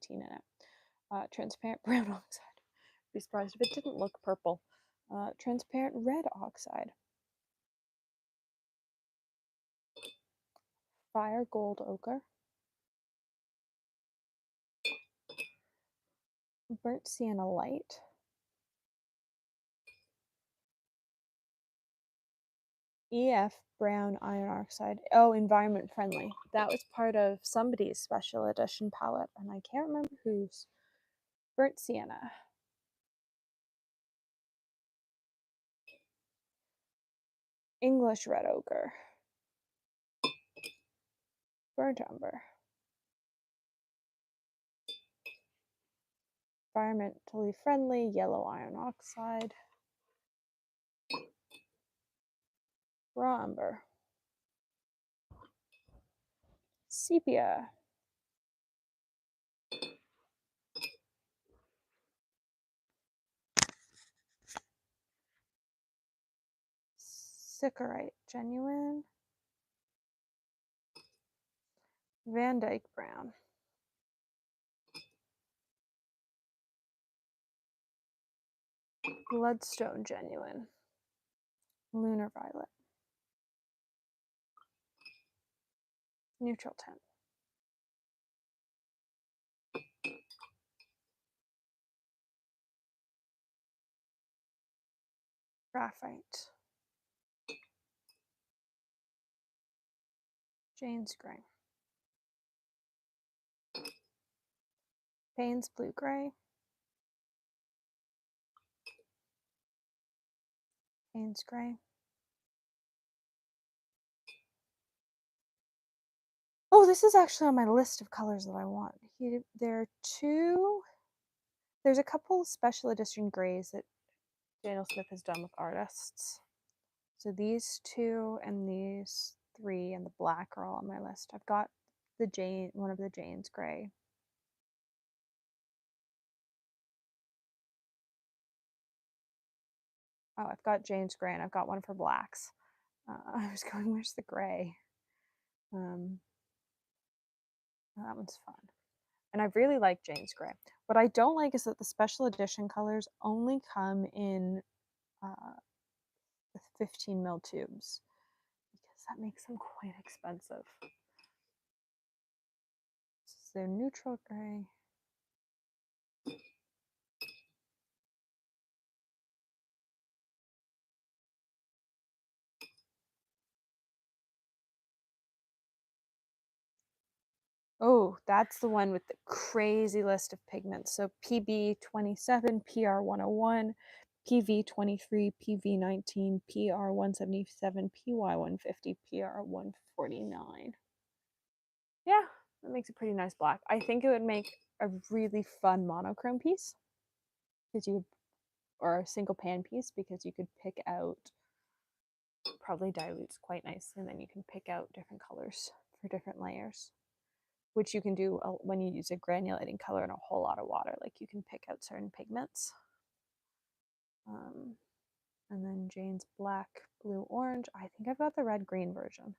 Speaker 1: in it. Transparent brown oxide. I'd be surprised if it didn't look purple. Transparent red oxide. Fire gold ochre. Burnt sienna light. EF brown iron oxide. Oh, environment friendly. That was part of somebody's special edition palette, and I can't remember whose. Burnt sienna. English red ochre, burnt umber, environmentally friendly yellow iron oxide, raw umber, sepia, Sychorite genuine, Van Dyke brown, Bloodstone genuine, lunar violet, neutral tint, graphite, Jane's gray, Payne's blue gray, Payne's gray. Oh, this is actually on my list of colors that I want. There are two. There's a couple special edition grays that Daniel Smith has done with artists. So these two and these three and the black are all on my list. I've got one of the Jane's gray. Oh, I've got Jane's gray and I've got one for blacks. I was going, where's the gray? That one's fun. And I really like Jane's gray. What I don't like is that the special edition colors only come in the 15 ml tubes because that makes them quite expensive. This is their neutral gray. Oh, that's the one with the crazy list of pigments. So PB27, PR101, PV23, PV19, PR177, PY150, PR149. Yeah, that makes a pretty nice black. I think it would make a really fun monochrome piece because or a single pan piece because you could pick out, probably dilutes quite nicely, and then you can pick out different colors for different layers, which you can do when you use a granulating color and a whole lot of water. Like you can pick out certain pigments. And then Jane's black, blue, orange. I think I've got the red green version.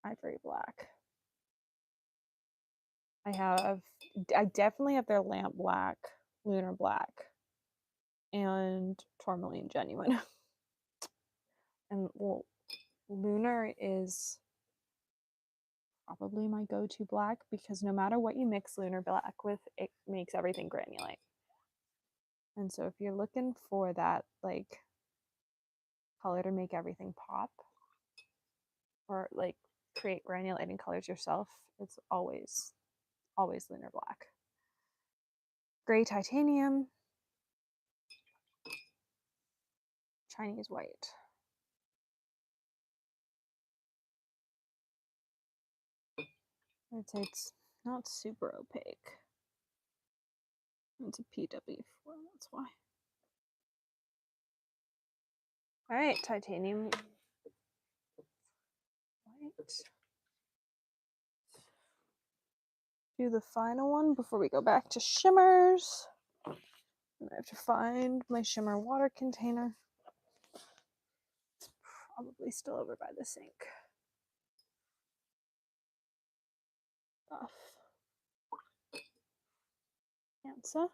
Speaker 1: Ivory black. I definitely have their lamp black, lunar black, and tourmaline genuine. And well, lunar is probably my go-to black because no matter what you mix lunar black with, it makes everything granulate. And so if you're looking for that like color to make everything pop or like create granulating colors yourself, it's always lunar black. Gray titanium, Chinese white. I'd say it's not super opaque. It's a PW4, that's why. All right, titanium white. Do the final one before we go back to shimmers. And I have to find my shimmer water container. It's probably still over by the sink. Off. Answer. Oh,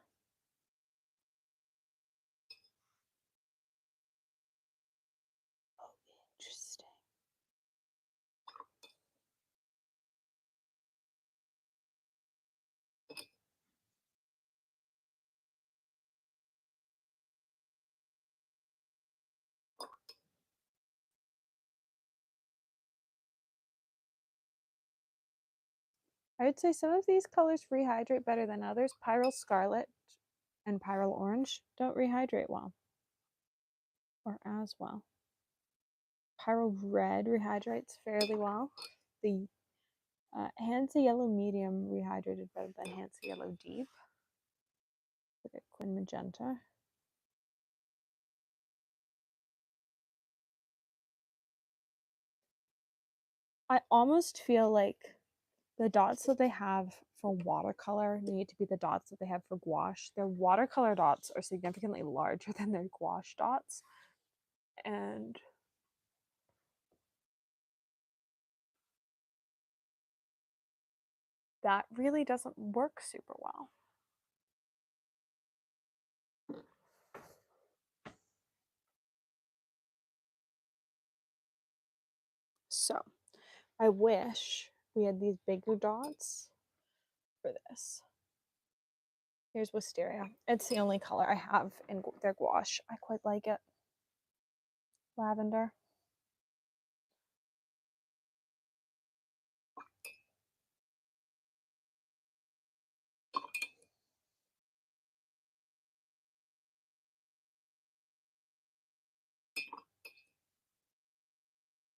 Speaker 1: interesting. I would say some of these colors rehydrate better than others. Pyrrole Scarlet and Pyrrole Orange don't rehydrate well. or as well. Pyro Red rehydrates fairly well. The Hansa Yellow Medium rehydrated better than Hansa Yellow Deep. Look at Quin Magenta. I almost feel like the dots that they have for watercolor need to be the dots that they have for gouache. Their watercolor dots are significantly larger than their gouache dots. And that really doesn't work super well. So I wish we had these bigger dots for this. Here's Wisteria. It's the only color I have in their gouache. I quite like it. Lavender.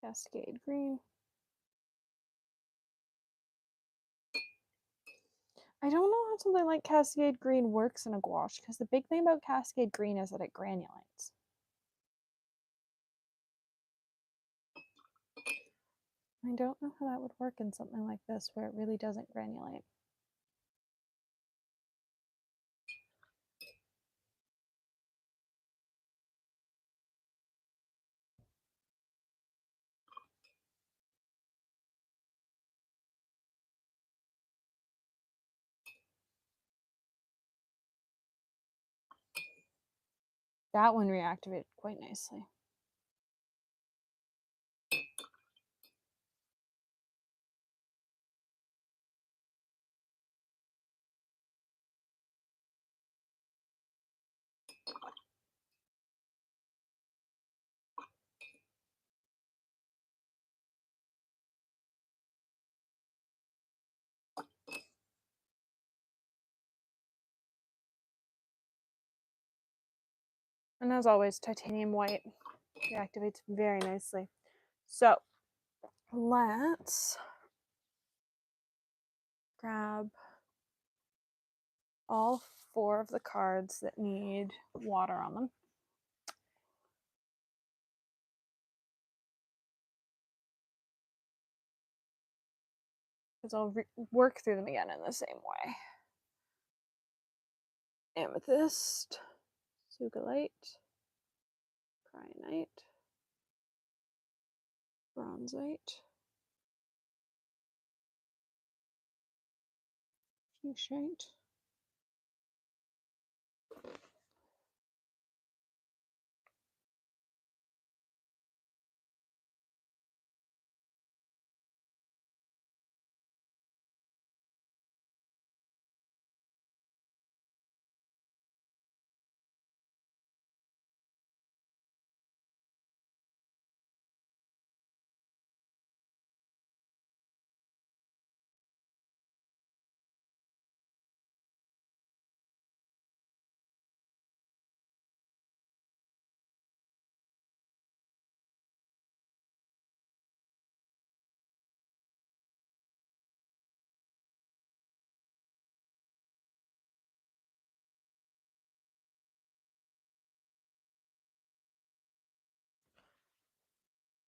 Speaker 1: Cascade Green. I don't know how something like Cascade Green works in a gouache, because the big thing about Cascade Green is that it granulates. I don't know how that would work in something like this where it really doesn't granulate. That one reactivated quite nicely. And as always, titanium white reactivates very nicely. So let's grab all 4 of the cards that need water on them. Because I'll work through them again in the same way. Amethyst, Sugalite, Kyanite, Bronzite, Fuchsite,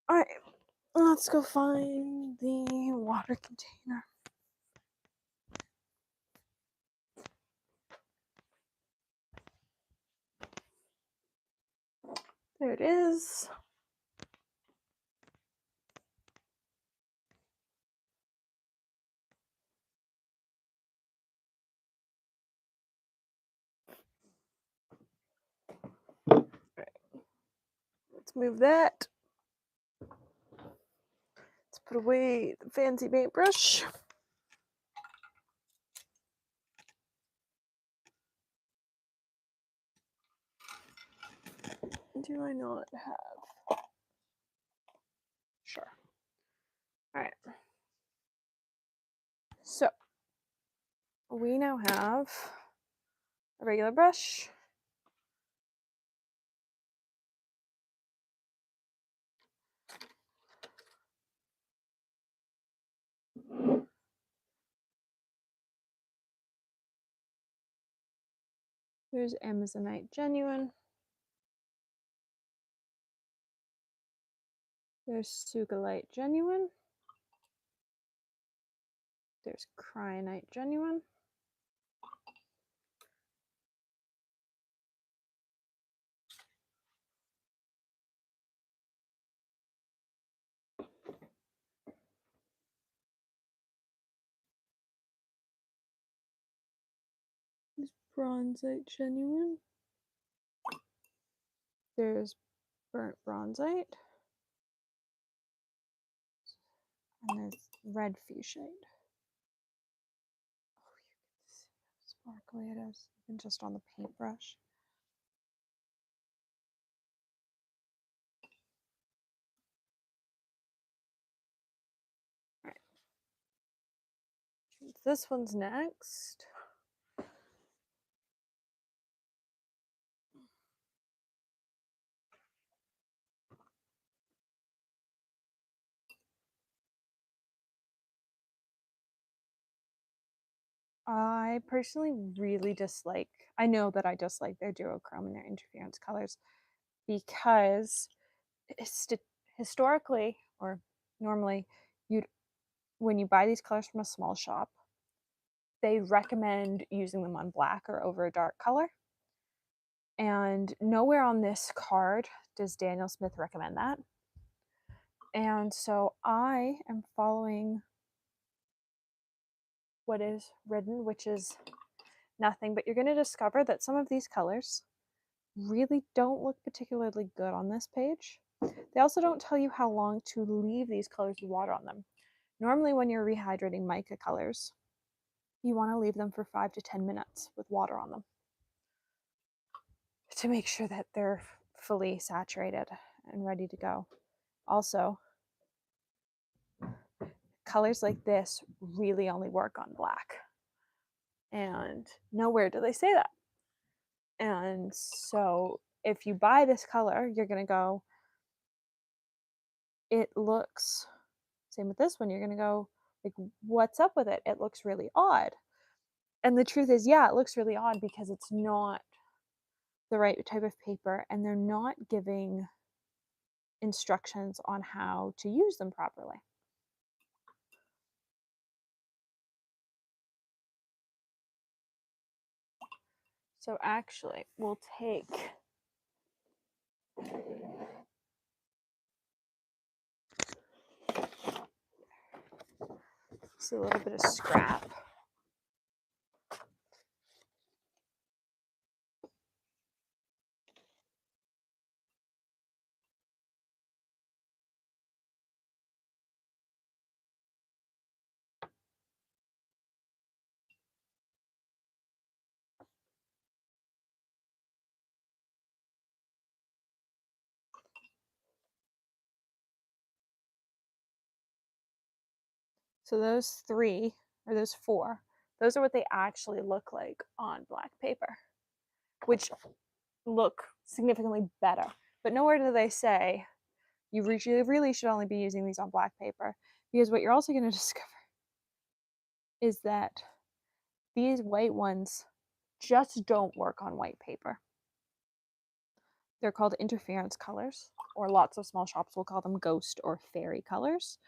Speaker 1: all right, let's go find the water container. There it is. All right. Let's move that. Let's put away the fancy paintbrush. Do I not have? Sure. All right. So we now have a regular brush, There's Amazonite Genuine. There's Sugalite Genuine. There's Cryonite Genuine. There's Bronzite Genuine. There's Burnt Bronzite. And there's Red Fuchsite. Oh, you can see how sparkly it is, even just on the paintbrush. All right. This one's next. I personally really dislike, I know that I dislike their duochrome and their interference colors because historically or normally you'd when you buy these colors from a small shop, they recommend using them on black or over a dark color. And nowhere on this card does Daniel Smith recommend that. And so I am following what is written, which is nothing, but you're going to discover that some of these colors really don't look particularly good on this page. They also don't tell you how long to leave these colors with water on them. Normally when you're rehydrating mica colors, you want to leave them for 5 to 10 minutes with water on them to make sure that they're fully saturated and ready to go. Also, colors like this really only work on black. And nowhere do they say that. And so if you buy this color, you're going to go, it looks, same with this one, you're going to go, like, what's up with it? It looks really odd. And the truth is, yeah, it looks really odd because it's not the right type of paper and they're not giving instructions on how to use them properly. So actually, we'll take a little bit of scrap. So those three, or those four, those are what they actually look like on black paper, which look significantly better. But nowhere do they say you really should only be using these on black paper, because what you're also going to discover is that these white ones just don't work on white paper. They're called interference colors, or lots of small shops will call them ghost or fairy colors.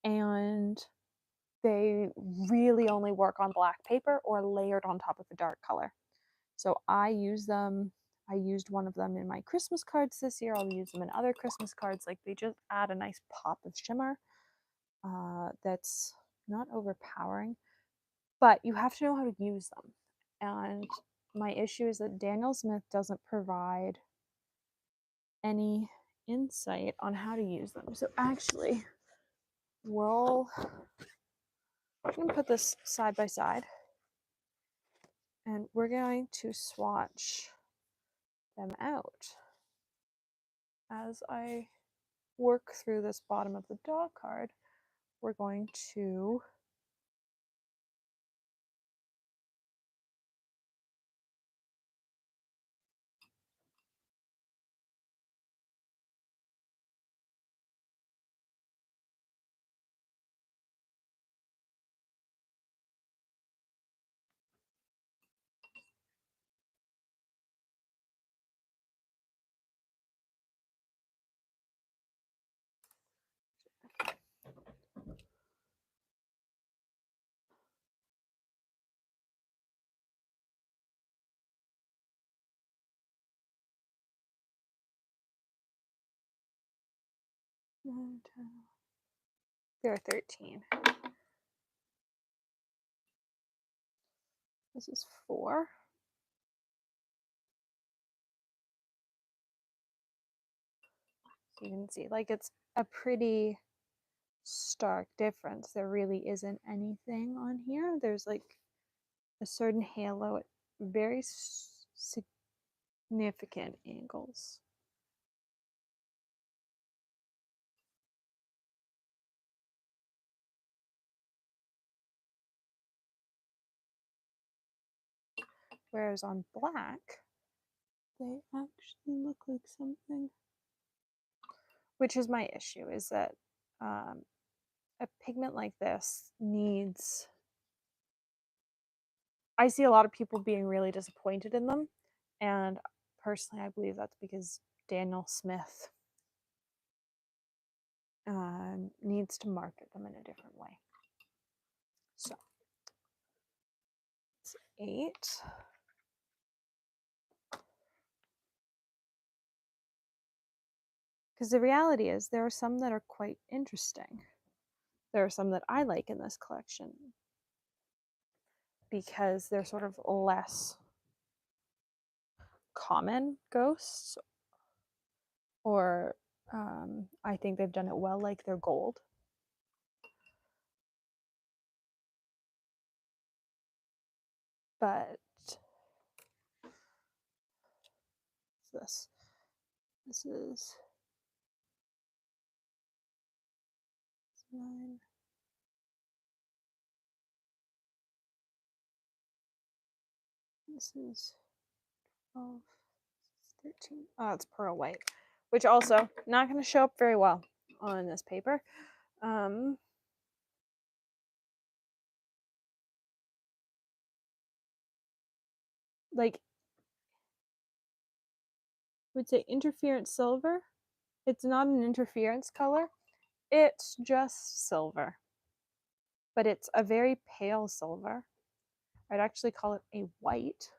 Speaker 1: And they really only work on black paper or layered on top of a dark color. So I use them. I used one of them in my Christmas cards this year. I'll use them in other Christmas cards. Like, they just add a nice pop of shimmer that's not overpowering, but you have to know how to use them. And my issue is that Daniel Smith doesn't provide any insight on how to use them. So actually, I'm going to put this side by side and we're going to swatch them out as I work through this bottom of the dog card. We're going to 9, 10. There are 13. This is 4. So you can see, like, it's a pretty stark difference. There really isn't anything on here. There's like a certain halo at very significant angles. Whereas on black, they actually look like something. Which is my issue, is that a pigment like this needs... I see a lot of people being really disappointed in them, and personally I believe that's because Daniel Smith needs to market them in a different way. So it's 8. Because the reality is there are some that are quite interesting. There are some that I like in this collection because they're sort of less common ghosts, or I think they've done it well, like they're gold. But this is 9. This is 12. 13. Oh, it's pearl white, which also not going to show up very well on this paper. Like, I would say interference silver. It's not an interference color. It's just silver. But it's a very pale silver. I'd actually call it a white.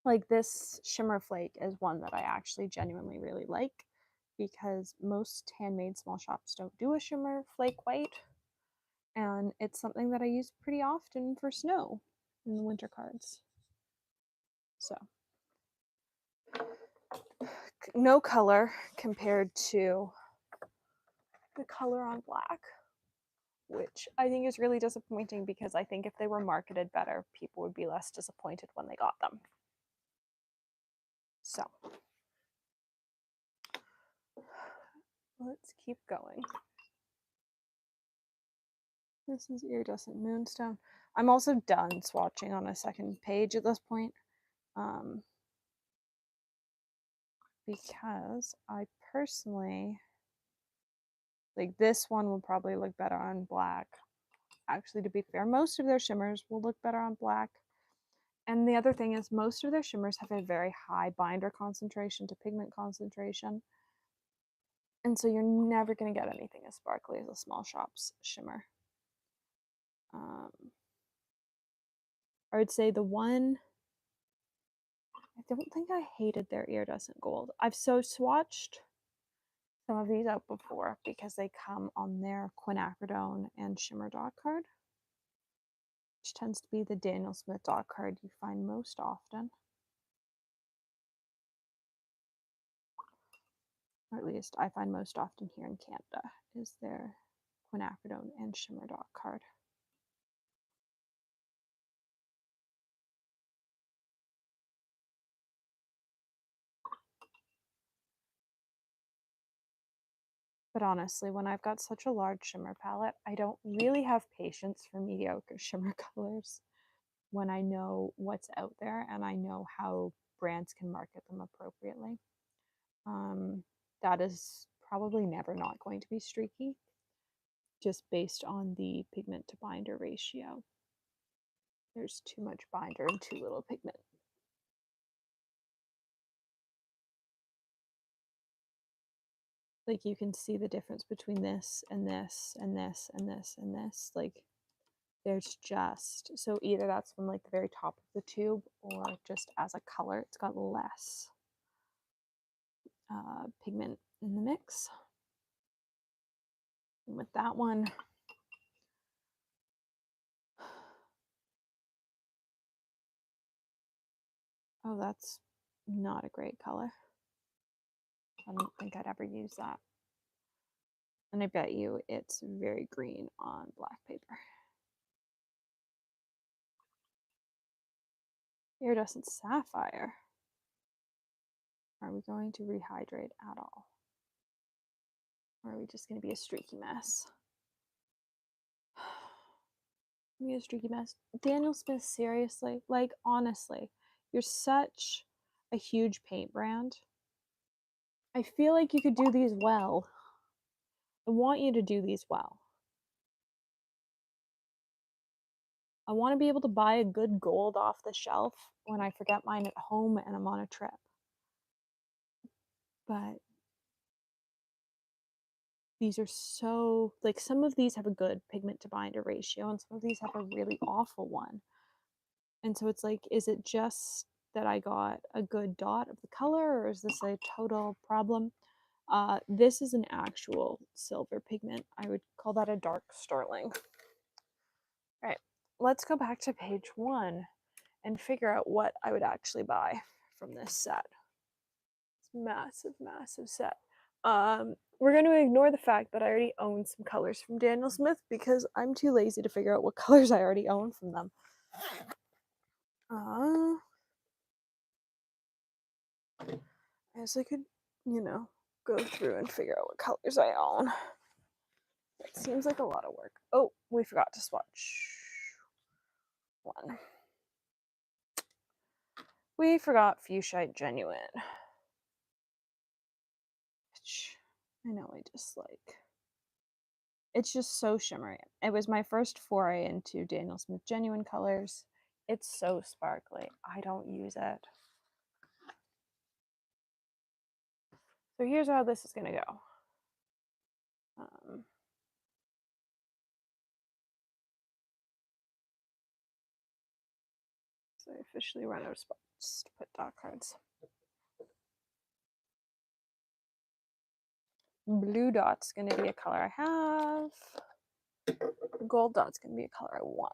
Speaker 1: Like, this shimmer flake is one that I actually genuinely really like, because most handmade small shops don't do a shimmer flake white, and it's something that I use pretty often for snow in the winter cards. So no color compared to the color on black, which I think is really disappointing, because I think if they were marketed better, people would be less disappointed when they got them. So let's keep going. This is Iridescent Moonstone. I'm also done swatching on a second page at this point, because I personally, like, this one will probably look better on black. Actually, to be fair, most of their shimmers will look better on black. And the other thing is, most of their shimmers have a very high binder concentration to pigment concentration. And so you're never going to get anything as sparkly as a small shop's shimmer. I would say the one... I don't think I hated their iridescent gold. I've so swatched some of these out before because they come on their quinacridone and shimmer dot card, which tends to be the Daniel Smith dot card you find most often. Or at least I find most often here in Canada, is their quinacridone and shimmer dot card. But honestly, when I've got such a large shimmer palette, I don't really have patience for mediocre shimmer colors when I know what's out there and I know how brands can market them appropriately. That is probably never not going to be streaky, just based on the pigment to binder ratio. There's too much binder and too little pigment. Like, you can see the difference between this and this and this and this and this. Like, there's just, so either that's from like the very top of the tube or just as a color, it's got less pigment in the mix. And with that one, oh, that's not a great color. I don't think I'd ever use that. And I bet you it's very green on black paper. Iridescent sapphire. Are we going to rehydrate at all? Or are we just going to be a streaky mess? Be a streaky mess. Daniel Smith, seriously? Like, honestly, you're such a huge paint brand. I feel like you could do these well. I want you to do these well. I want to be able to buy a good gold off the shelf when I forget mine at home and I'm on a trip. But these are so, like, some of these have a good pigment to binder ratio and some of these have a really awful one. And so it's like, is it just that I got a good dot of the color, or is this a total problem? This is an actual silver pigment. I would call that a dark sterling. All right, let's go back to page 1 and figure out what I would actually buy from this set. It's massive, massive set. We're going to ignore the fact that I already own some colors from Daniel Smith because I'm too lazy to figure out what colors I already own from them. As I could, you know, go through and figure out what colors I own. It seems like a lot of work. Oh, we forgot to swatch one. We forgot Fuchsite Genuine. Which I know I dislike. It's just so shimmery. It was my first foray into Daniel Smith Genuine colors. It's so sparkly. I don't use it. So here's how this is going to go. So I officially run out of spots to put dot cards. Blue dot's going to be a color I have. The gold dot's going to be a color I want.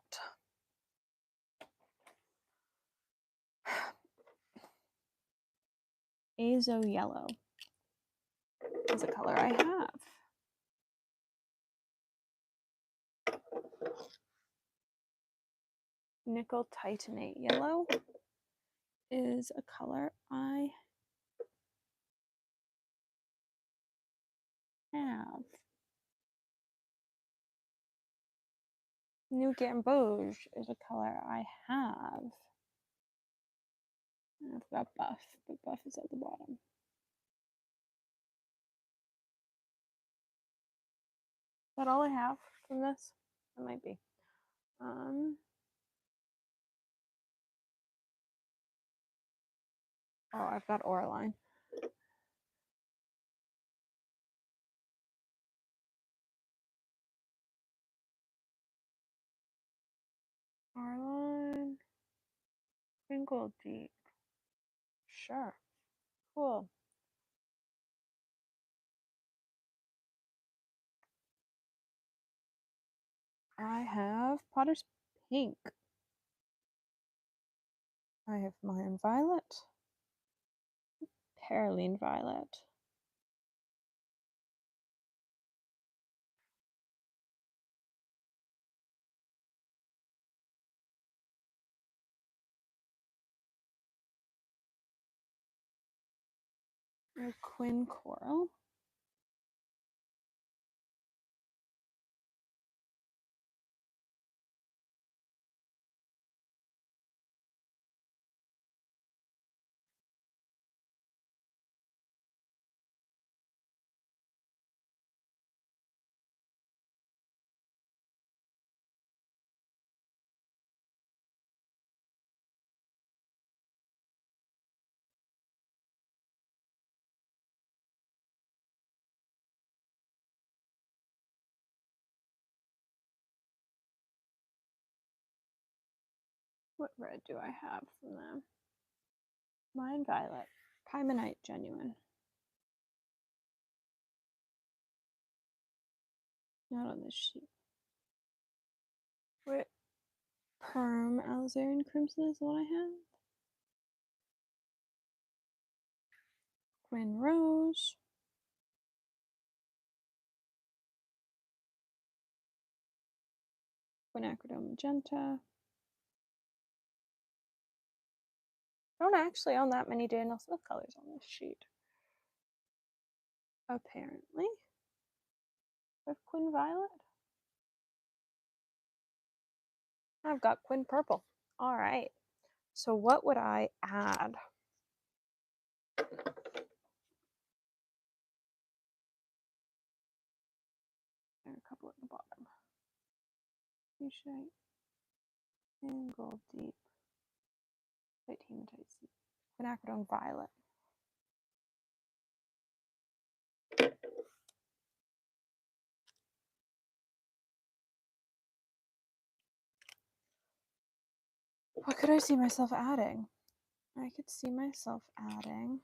Speaker 1: Azo yellow is a color I have. Nickel titanate yellow is a color I have. New Gamboge is a color I have. And I've got buff, but buff is at the bottom. Is that all I have from this? That might be. Oh, I've got Oraline. Oraline. Crinkle Deep. Sure. Cool. I have Potter's Pink. I have Mayan Violet. Paraline Violet. A Quin Coral. What red do I have from them? Mine Violet. Pymonite Genuine. Not on this sheet. What? Perm Alizarin Crimson is the one I have. Quinn Rose. Quinacridone Magenta. I don't actually own that many Daniel Smith colors on this sheet. Apparently. I have Quinn Violet. I've got Quinn Purple. All right. So what would I add? There are a couple at the bottom. Shite and Gold Deep. White Hematite Seed. Quinacridone Violet. What could I see myself adding? I could see myself adding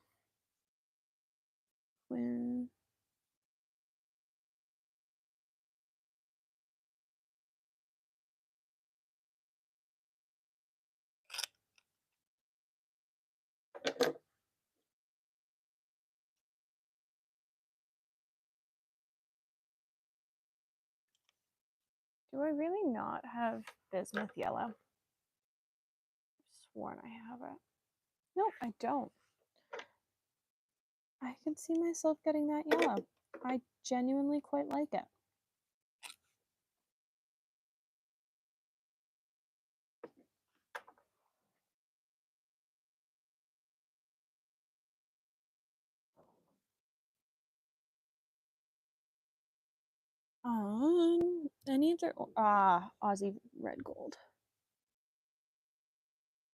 Speaker 1: Quinn. Do I really not have Bismuth Yellow? I've sworn I have it. Nope, I don't. I could see myself getting that yellow. I genuinely quite like it. Any of their Aussie Red Gold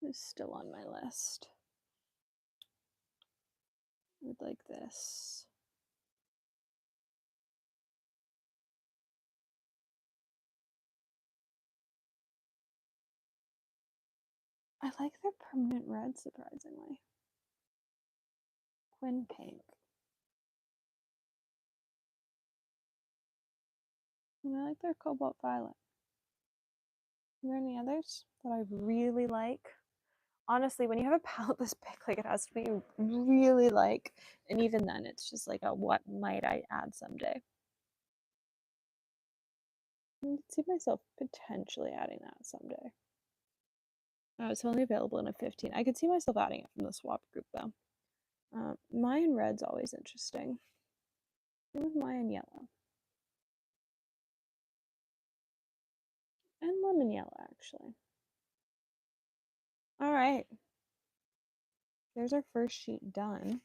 Speaker 1: is still on my list. I would like this. I like their permanent red, surprisingly. Quinn Pink. And I like their Cobalt Violet. Are there any others that I really like? Honestly, when you have a palette this big, like it has to be really like, and even then it's just like a what might I add someday. I can see myself potentially adding that someday. It's only available in a 15. I could see myself adding it from the swap group though. Mayan red's always interesting. And with Mayan yellow. And lemon yellow, actually. All right. There's our first sheet done.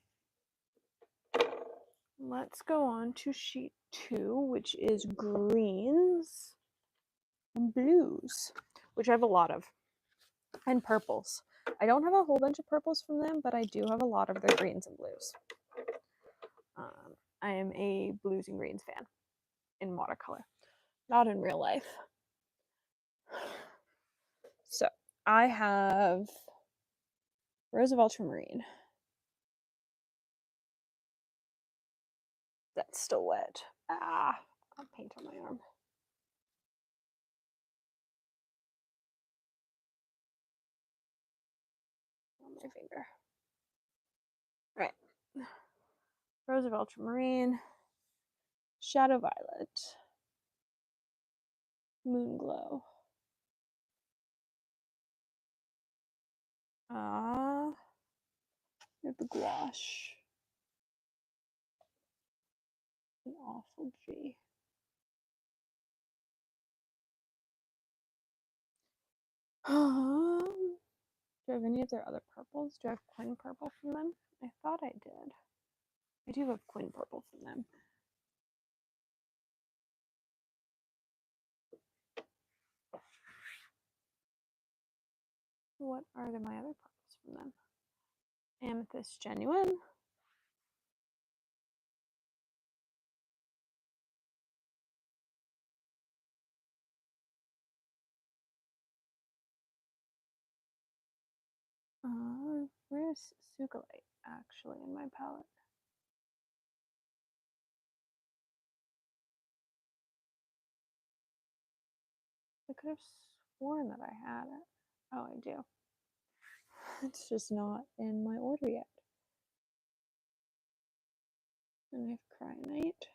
Speaker 1: Let's go on to sheet 2, which is greens and blues, which I have a lot of, and purples. I don't have a whole bunch of purples from them, but I do have a lot of their greens and blues. I am a blues and greens fan in watercolor, not in real life. So I have Rose of Ultramarine. That's still wet. Got paint on my arm. On my finger. All right. Rose of Ultramarine. Shadow Violet. Moon Glow. We have the Gouache. An awful G. Do I have any of their other purples? Do I have Quinn Purple from them? I thought I did. I do have Quinn Purple from them. What are my other purples from them? Amethyst Genuine. Where's Sugalite actually in my palette? I could have sworn that I had it. Oh, I do. It's just not in my order yet. And I have Cryonite.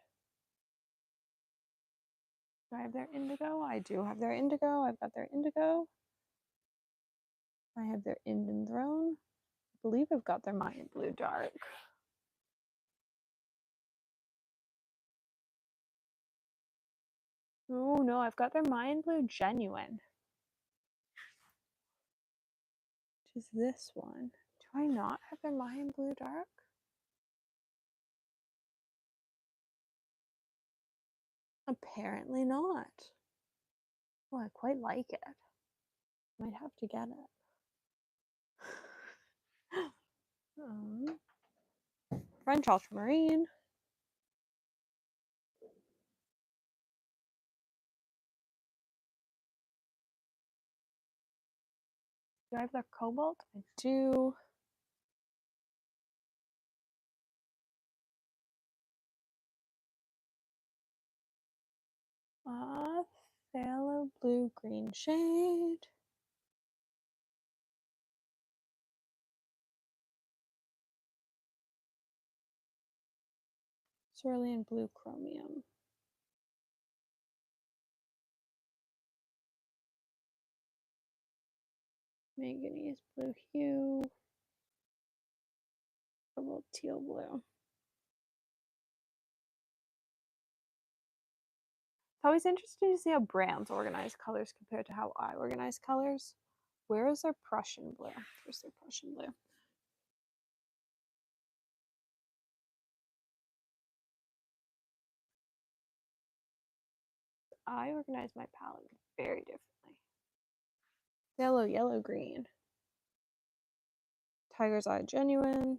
Speaker 1: Do I have their indigo? I do have their indigo. I've got their indigo. I have their Indian Throne. I believe I've got their Mayan Blue Dark. Oh no, I've got their Mayan Blue Genuine. Which is this one. Do I not have their Mayan Blue Dark? Apparently not. Oh, I quite like it. Might have to get it. French Ultramarine. Do I have their Cobalt? I do. Phthalo Blue Green shade. Cerulean Blue Chromium. Manganese Blue Hue. Cobalt Teal Blue. It's always interesting to see how brands organize colors compared to how I organize colors. Where is their Prussian blue? Where's their Prussian blue? I organize my palette very differently. Yellow, yellow, green. Tiger's Eye Genuine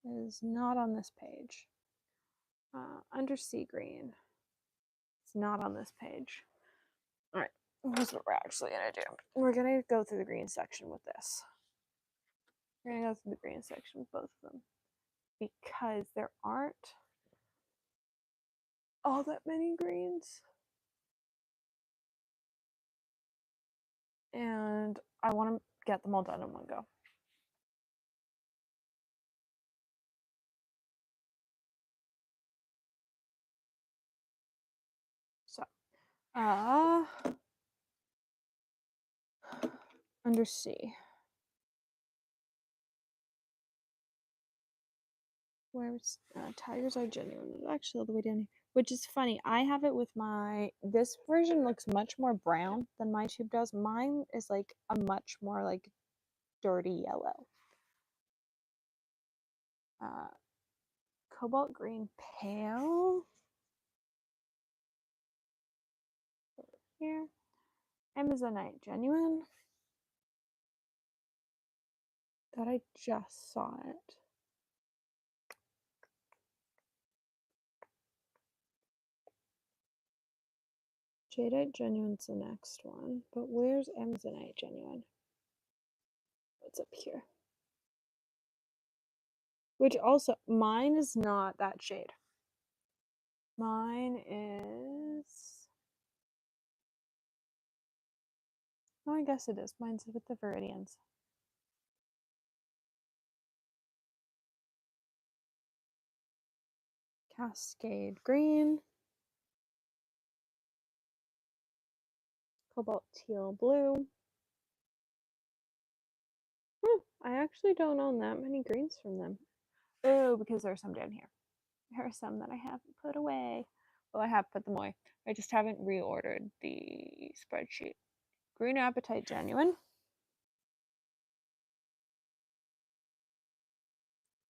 Speaker 1: is not on this page. Undersea Green. It's not on this page. All right, here's what we're actually gonna do. We're gonna go through the green section with this. We're gonna go through the green section with both of them because there aren't all that many greens. And I want to get them all done in one go. So, Undersea. Where's Tigers Are Genuine? It's actually all the way down here, which is funny. I have it with my. This version looks much more brown than my tube does. Mine is like a much more like dirty yellow. Cobalt Green Pale. Over here. Amazonite Genuine. Thought I just saw it. Jadeite Genuine's the next one, but where's Amazonite Genuine? It's up here. Which also, mine is not that shade. Mine is... Oh, I guess it is. Mine's with the Viridians. Cascade Green. Cobalt Teal Blue. I actually don't own that many greens from them. Oh, because there are some down here. There are some that I haven't put away. Well, I have put them away. I just haven't reordered the spreadsheet. Green Appetite Genuine.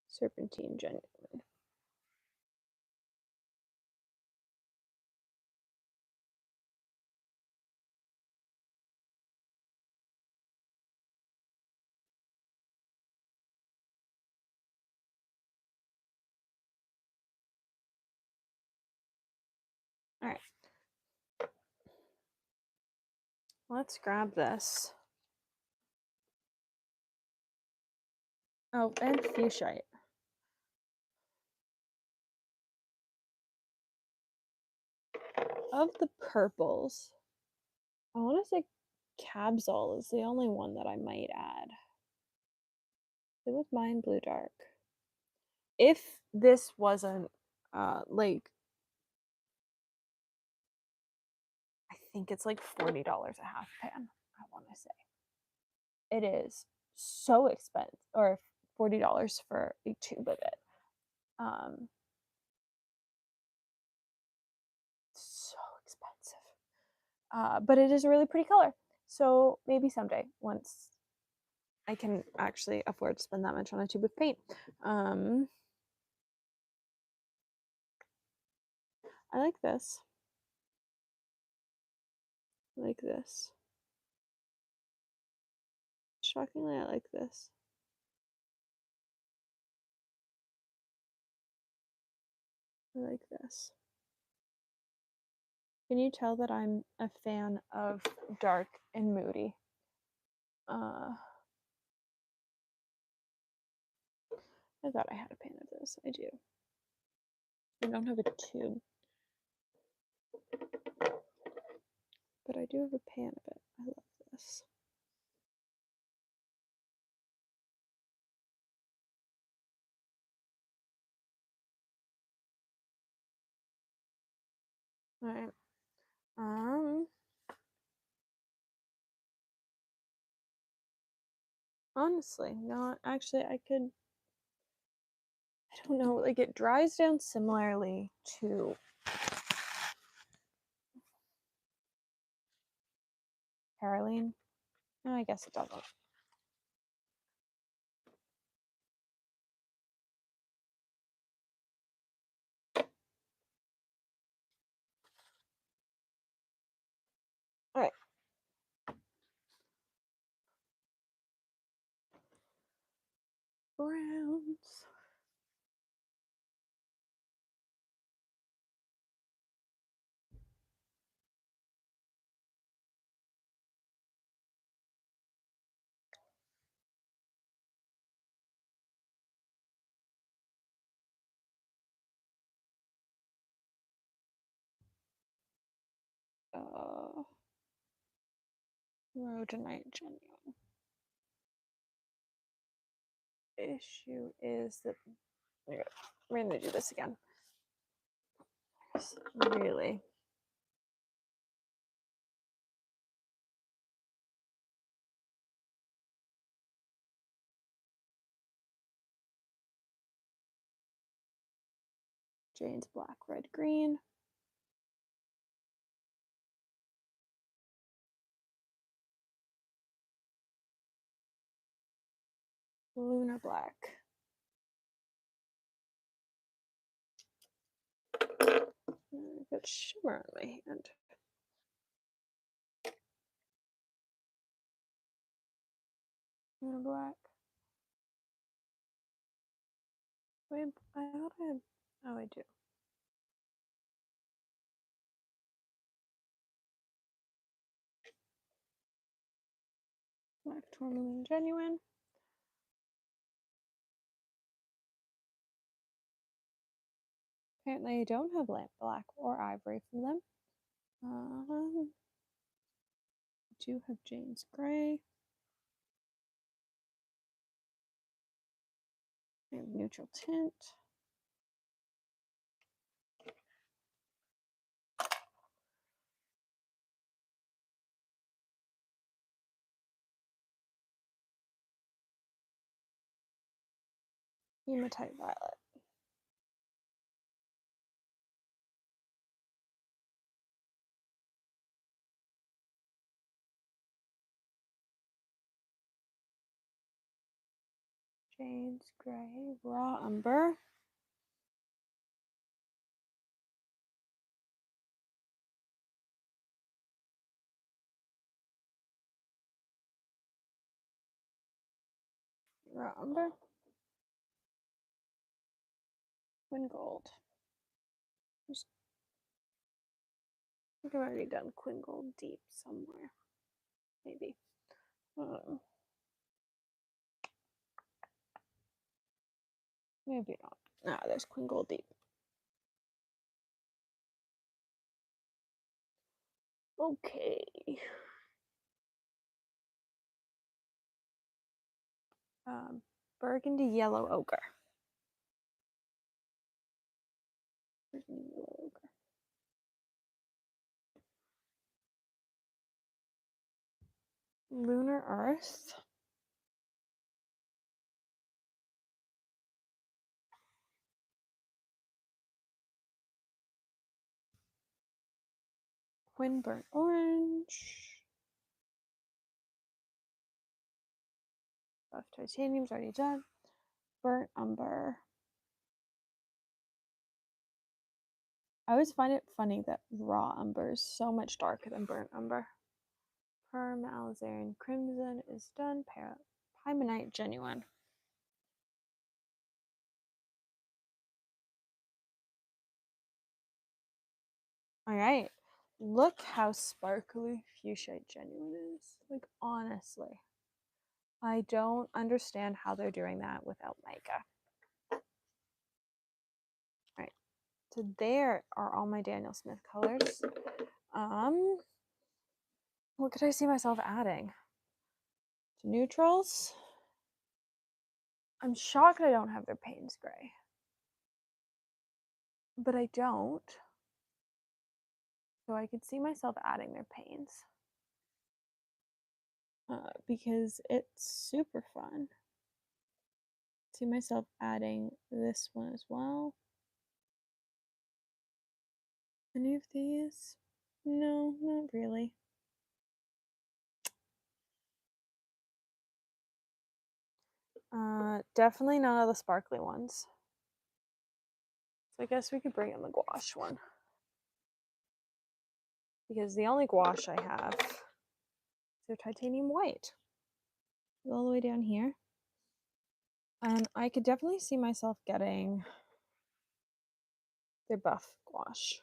Speaker 1: Serpentine Genuine. All right. Let's grab this. Oh, and fuchsite. Of the purples, I want to say Cabzol is the only one that I might add. It was mine blue dark. If this wasn't like, I think it's like $40 a half pan, I want to say. It is so expensive, or $40 for a tube of it. So expensive. But it is a really pretty color. So maybe someday, once I can actually afford to spend that much on a tube of paint. I like this. I like this. Shockingly, I like this. I like this. Can you tell that I'm a fan of dark and moody? I thought I had a pan of this. I do. I don't have a tube, but I do have a pan of it. I love this. All right. Honestly, not actually. I don't know. Like, it dries down similarly to Caroline. No, I guess it doesn't. All right. Browns. Rhodonite genuine. Issue is that we're gonna do this again. Really. Jane's black, red, green. Lunar black. I've got shimmer on my hand. Lunar black. Wait, I thought I had. Oh, I do. Black tourmaline genuine. Apparently, I don't have lamp black or ivory from them. I do have Jane's gray. I have neutral tint. Hematite violet. Jade's gray. Raw umber. Raw umber. Quinn gold. I think I've already done Quinn gold deep somewhere. Maybe. Maybe not. Ah, there's Queen Gold Deep. Okay. Burgundy Yellow Ochre. Burgundy Yellow Ochre. Lunar Earth. Twin Burnt Orange. Buff Titanium's already done. Burnt Umber. I always find it funny that raw umber is so much darker than burnt umber. Perm Alizarin Crimson is done. Pymonite Genuine. Alright. Look how sparkly Fuchsia Genuine is. Like, honestly. I don't understand how they're doing that without mica. Alright. So there are all my Daniel Smith colors. What could I see myself adding? To neutrals? I'm shocked I don't have their Payne's Gray. But I don't. So I could see myself adding their Paynes. Because it's super fun. See myself adding this one as well. Any of these? No, not really. Definitely none of the sparkly ones. So I guess we could bring in the gouache one. Because the only gouache I have is their titanium white. All the way down here. And I could definitely see myself getting their buff gouache.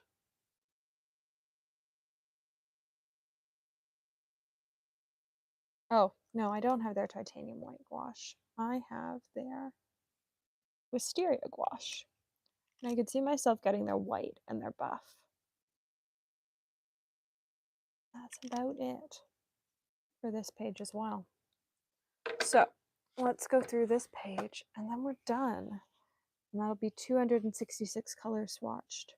Speaker 1: Oh, no, I don't have their titanium white gouache. I have their wisteria gouache. And I could see myself getting their white and their buff. That's about it for this page as well. So let's go through this page and then we're done. And that'll be 266 colors swatched.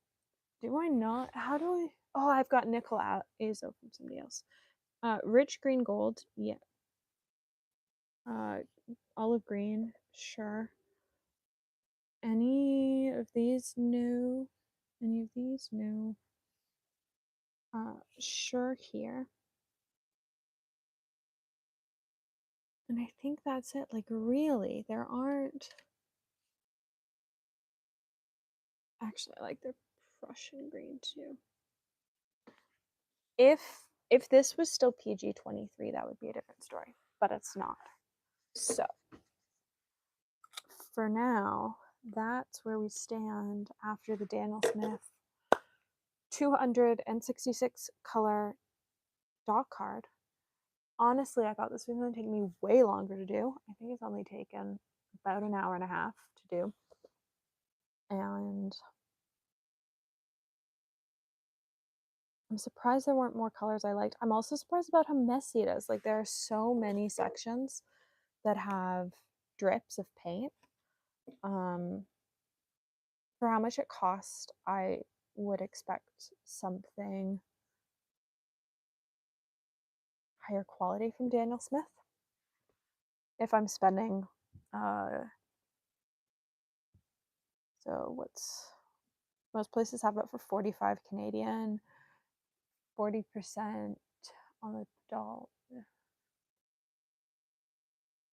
Speaker 1: Do I not? How do I? Oh, I've got nickel azo from somebody else. Rich green gold, yeah. Olive green, sure. Any of these new? Any of these new? Sure here. And I think that's it. Like, really, there aren't. Actually, I like the Prussian green too. If this was still PG-23, that would be a different story, but it's not. So for now, that's where we stand after the Daniel Smith 266 color dot card. Honestly, I thought this was going to take me way longer to do. I think it's only taken about an hour and a half to do. And I'm surprised there weren't more colors I liked. I'm also surprised about how messy it is. Like, there are so many sections that have drips of paint. For how much it cost, I would expect something higher quality from Daniel Smith. If I'm spending, so what's, most places have it for 45 Canadian, 40% on the dollar.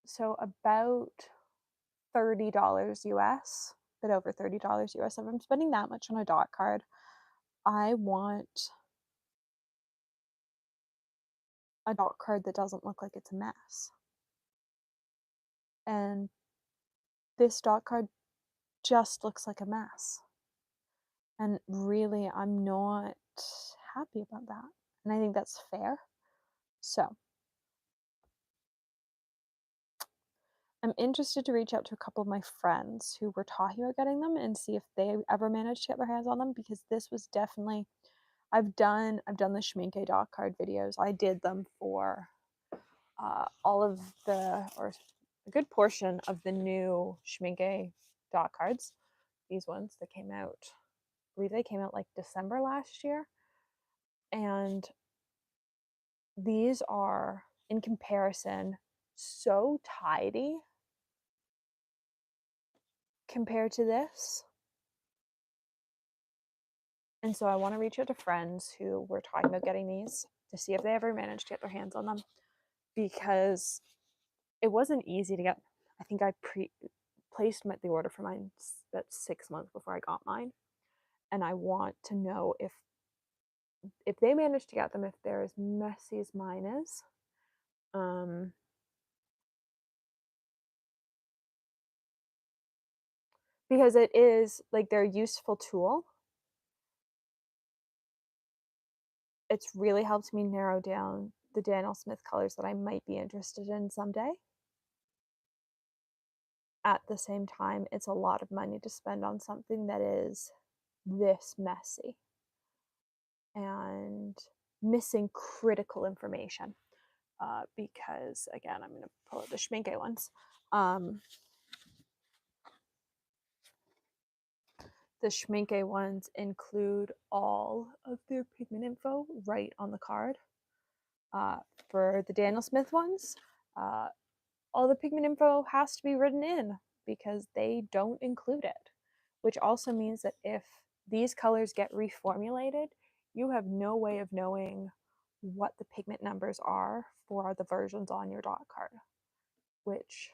Speaker 1: So about $30 US, a bit over $30 US. If I'm spending that much on a dot card, I want a dot card that doesn't look like it's a mess. And this dot card just looks like a mess. And really, I'm not happy about that. And I think that's fair. So, I'm interested to reach out to a couple of my friends who were talking about getting them and see if they ever managed to get their hands on them, because this was definitely, I've done the Schminke dot card videos. I did them for all of the, or a good portion of the new Schminke dot cards. These ones that came out, I believe they came out like December last year. And these are, in comparison, so tidy compared to this. And so I want to reach out to friends who were talking about getting these to see if they ever managed to get their hands on them, because it wasn't easy to get. I think I placed the order for mine about 6 months before I got mine, and I want to know if they managed to get them, if they're as messy as mine is. Because it is like, they're a useful tool. It's really helped me narrow down the Daniel Smith colors that I might be interested in someday. At the same time, it's a lot of money to spend on something that is this messy and missing critical information. Because again, I'm going to pull out the Schminke ones. The Schminke ones include all of their pigment info right on the card. For the Daniel Smith ones, all the pigment info has to be written in because they don't include it, which also means that if these colors get reformulated, you have no way of knowing what the pigment numbers are for the versions on your dot card, which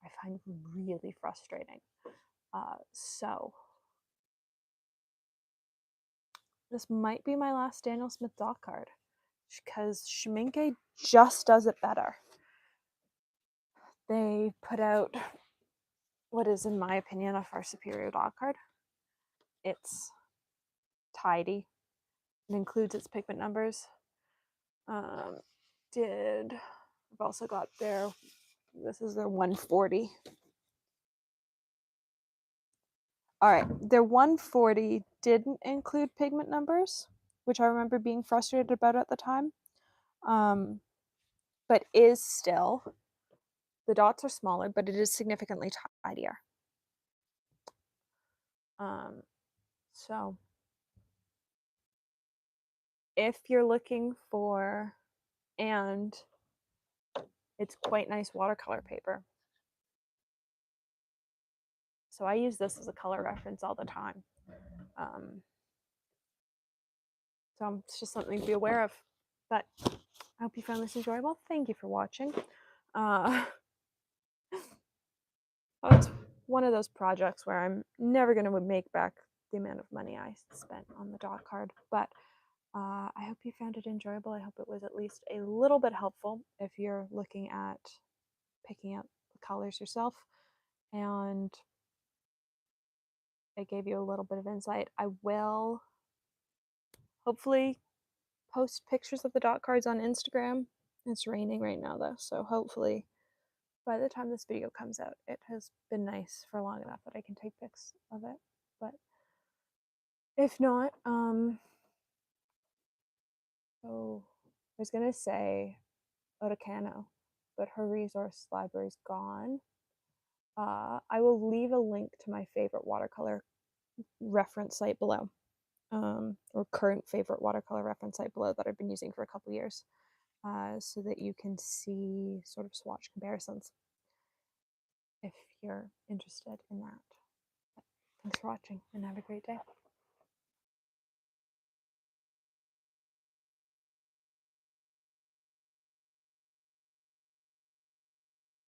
Speaker 1: I find really frustrating. So this might be my last Daniel Smith dot card, because Schminke just does it better. They put out what is, in my opinion, a far superior dot card. It's tidy. It includes its pigment numbers. I've also got their, this is their 140. All right, their 140 didn't include pigment numbers, which I remember being frustrated about at the time. But is still, the dots are smaller, but it is significantly tidier. So if you're looking for, and it's quite nice watercolor paper. So I use this as a color reference all the time. So it's just something to be aware of. But I hope you found this enjoyable. Thank you for watching. It's one of those projects where I'm never going to make back the amount of money I spent on the dot card. But I hope you found it enjoyable. I hope it was at least a little bit helpful if you're looking at picking out the colors yourself. And it gave you a little bit of insight. I will hopefully post pictures of the dot cards on Instagram. It's raining right now though, so hopefully by the time this video comes out, it has been nice for long enough that I can take pics of it. But if not, so I was gonna say Orecano, but her resource library's gone. I will leave a link to my favorite watercolor reference site below, or current favorite watercolor reference site below that I've been using for a couple years, so that you can see sort of swatch comparisons if you're interested in that. But thanks for watching and have a great day.